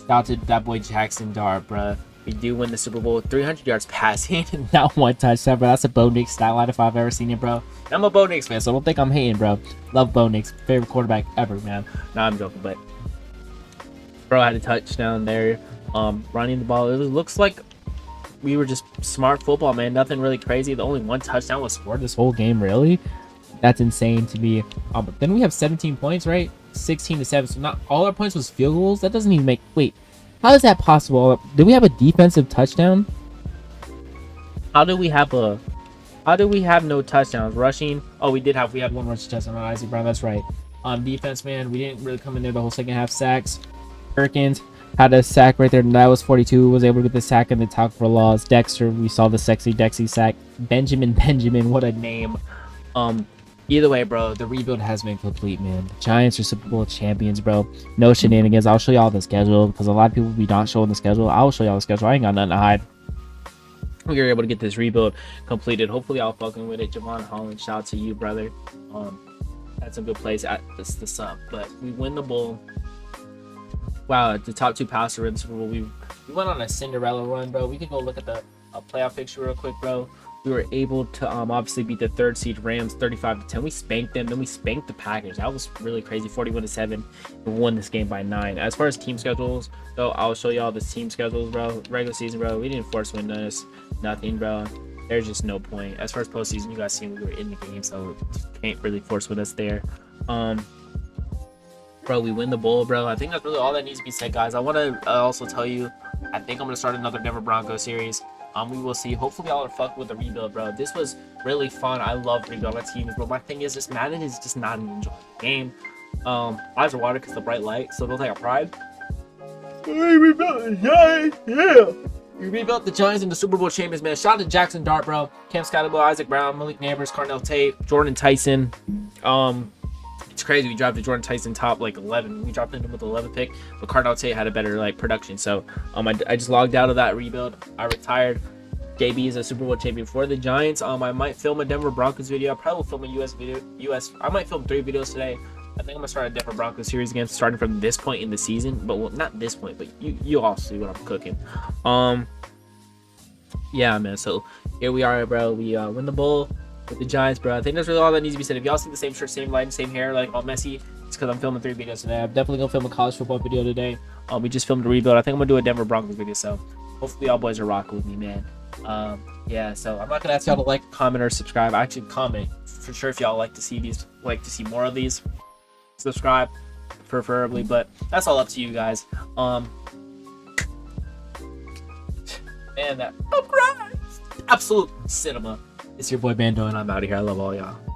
[SPEAKER 2] out to that boy Jackson Dart, bro. We do win the Super Bowl with 300 yards passing and not 1 touchdown, bro. That's a Bo Nix stat line if I've ever seen it, bro. I'm a Bo Nix fan, so don't think I'm hating, bro. Love Bo Nix. Favorite quarterback ever, man. Nah, I'm joking, but bro had a touchdown there. Running the ball. It looks like we were just smart football, man. Nothing really crazy. The only 1 touchdown was scored this whole game, really. That's insane to me. But then we have 17 points, right? 16-7. So not all our points was field goals. That doesn't even make. Wait. How is that possible? Did we have a defensive touchdown? How do we have no touchdowns? Rushing. Oh, we had 1 rushing touchdown on Isaac Brown. That's right. Defense, man, we didn't really come in there the whole second half. Sacks. Perkins had a sack right there. That was 42. Was able to get the sack in the tackle for loss. Dexter, we saw the sexy Dexy sack. Benjamin, what a name. Either way, bro, the rebuild has been complete, man. The Giants are Super Bowl champions, bro. No shenanigans. I'll show y'all the schedule because a lot of people be not showing the schedule. I'll show y'all the schedule. I ain't got nothing to hide. We were able to get this rebuild completed. Hopefully, I'll fucking with it. Javon Holland, shout out to you, brother. Had some good plays at the sub, but we win the bowl. Wow, the top 2 passer in the Super Bowl. We went on a Cinderella run, bro. We can go look at the playoff picture real quick, bro. We were able to obviously beat the 3rd seed Rams 35-10. We spanked them, then we spanked the Packers. That was really crazy. 41-7. We won this game by 9. As far as team schedules go, I'll show y'all the team schedules, bro. Regular season, bro, we didn't force win this. Nothing, bro. There's just no point. As far as postseason, you guys seen we were in the game, so can't really force with us there. Bro, we win the bowl, bro. I think that's really all that needs to be said, guys. I want to also tell you, I think I'm going to start another Denver Broncos series. We will see. Hopefully, y'all are fucked with the rebuild, bro. This was really fun. I love rebuilding teams, but my thing is, just Madden is just not an enjoyable game. Eyes are water because the bright light, so don't take a pride. We rebuilt the Giants, yeah. We rebuilt the Giants into Super Bowl champions, man. Shout out to Jackson Dart, bro. Cam Scottaboo, Isaac Brown, Malik Neighbors, Carnell Tate, Jordan Tyson. It's crazy. We dropped Jordan Tyson top like 11. We dropped him with the 11th pick, but Carnell Tate had a better like production. So I just logged out of that rebuild. I retired. JB is a Super Bowl champion for the Giants. I might film a Denver Broncos video. I probably will film a US video. I might film 3 videos today. I think I'm gonna start a Denver Broncos series again, starting from this point in the season. But well, not this point, but you all see what I'm cooking. Yeah, man. So here we are, bro. We win the bowl with the Giants, bro. I think that's really all that needs to be said. If y'all see the same shirt, same lighting, same hair, like all messy, it's because I'm filming 3 videos today. I'm definitely gonna film a college football video today. We just filmed a rebuild. I think I'm gonna do a Denver Broncos video. So hopefully y'all boys are rocking with me, man. Yeah. So I'm not gonna ask y'all to like, comment, or subscribe. Actually, comment for sure if y'all like to see these, like to see more of these. Subscribe, preferably, but that's all up to you guys. Man, that absolute cinema.
[SPEAKER 1] It's your boy Bando, and I'm out of here. I love all y'all.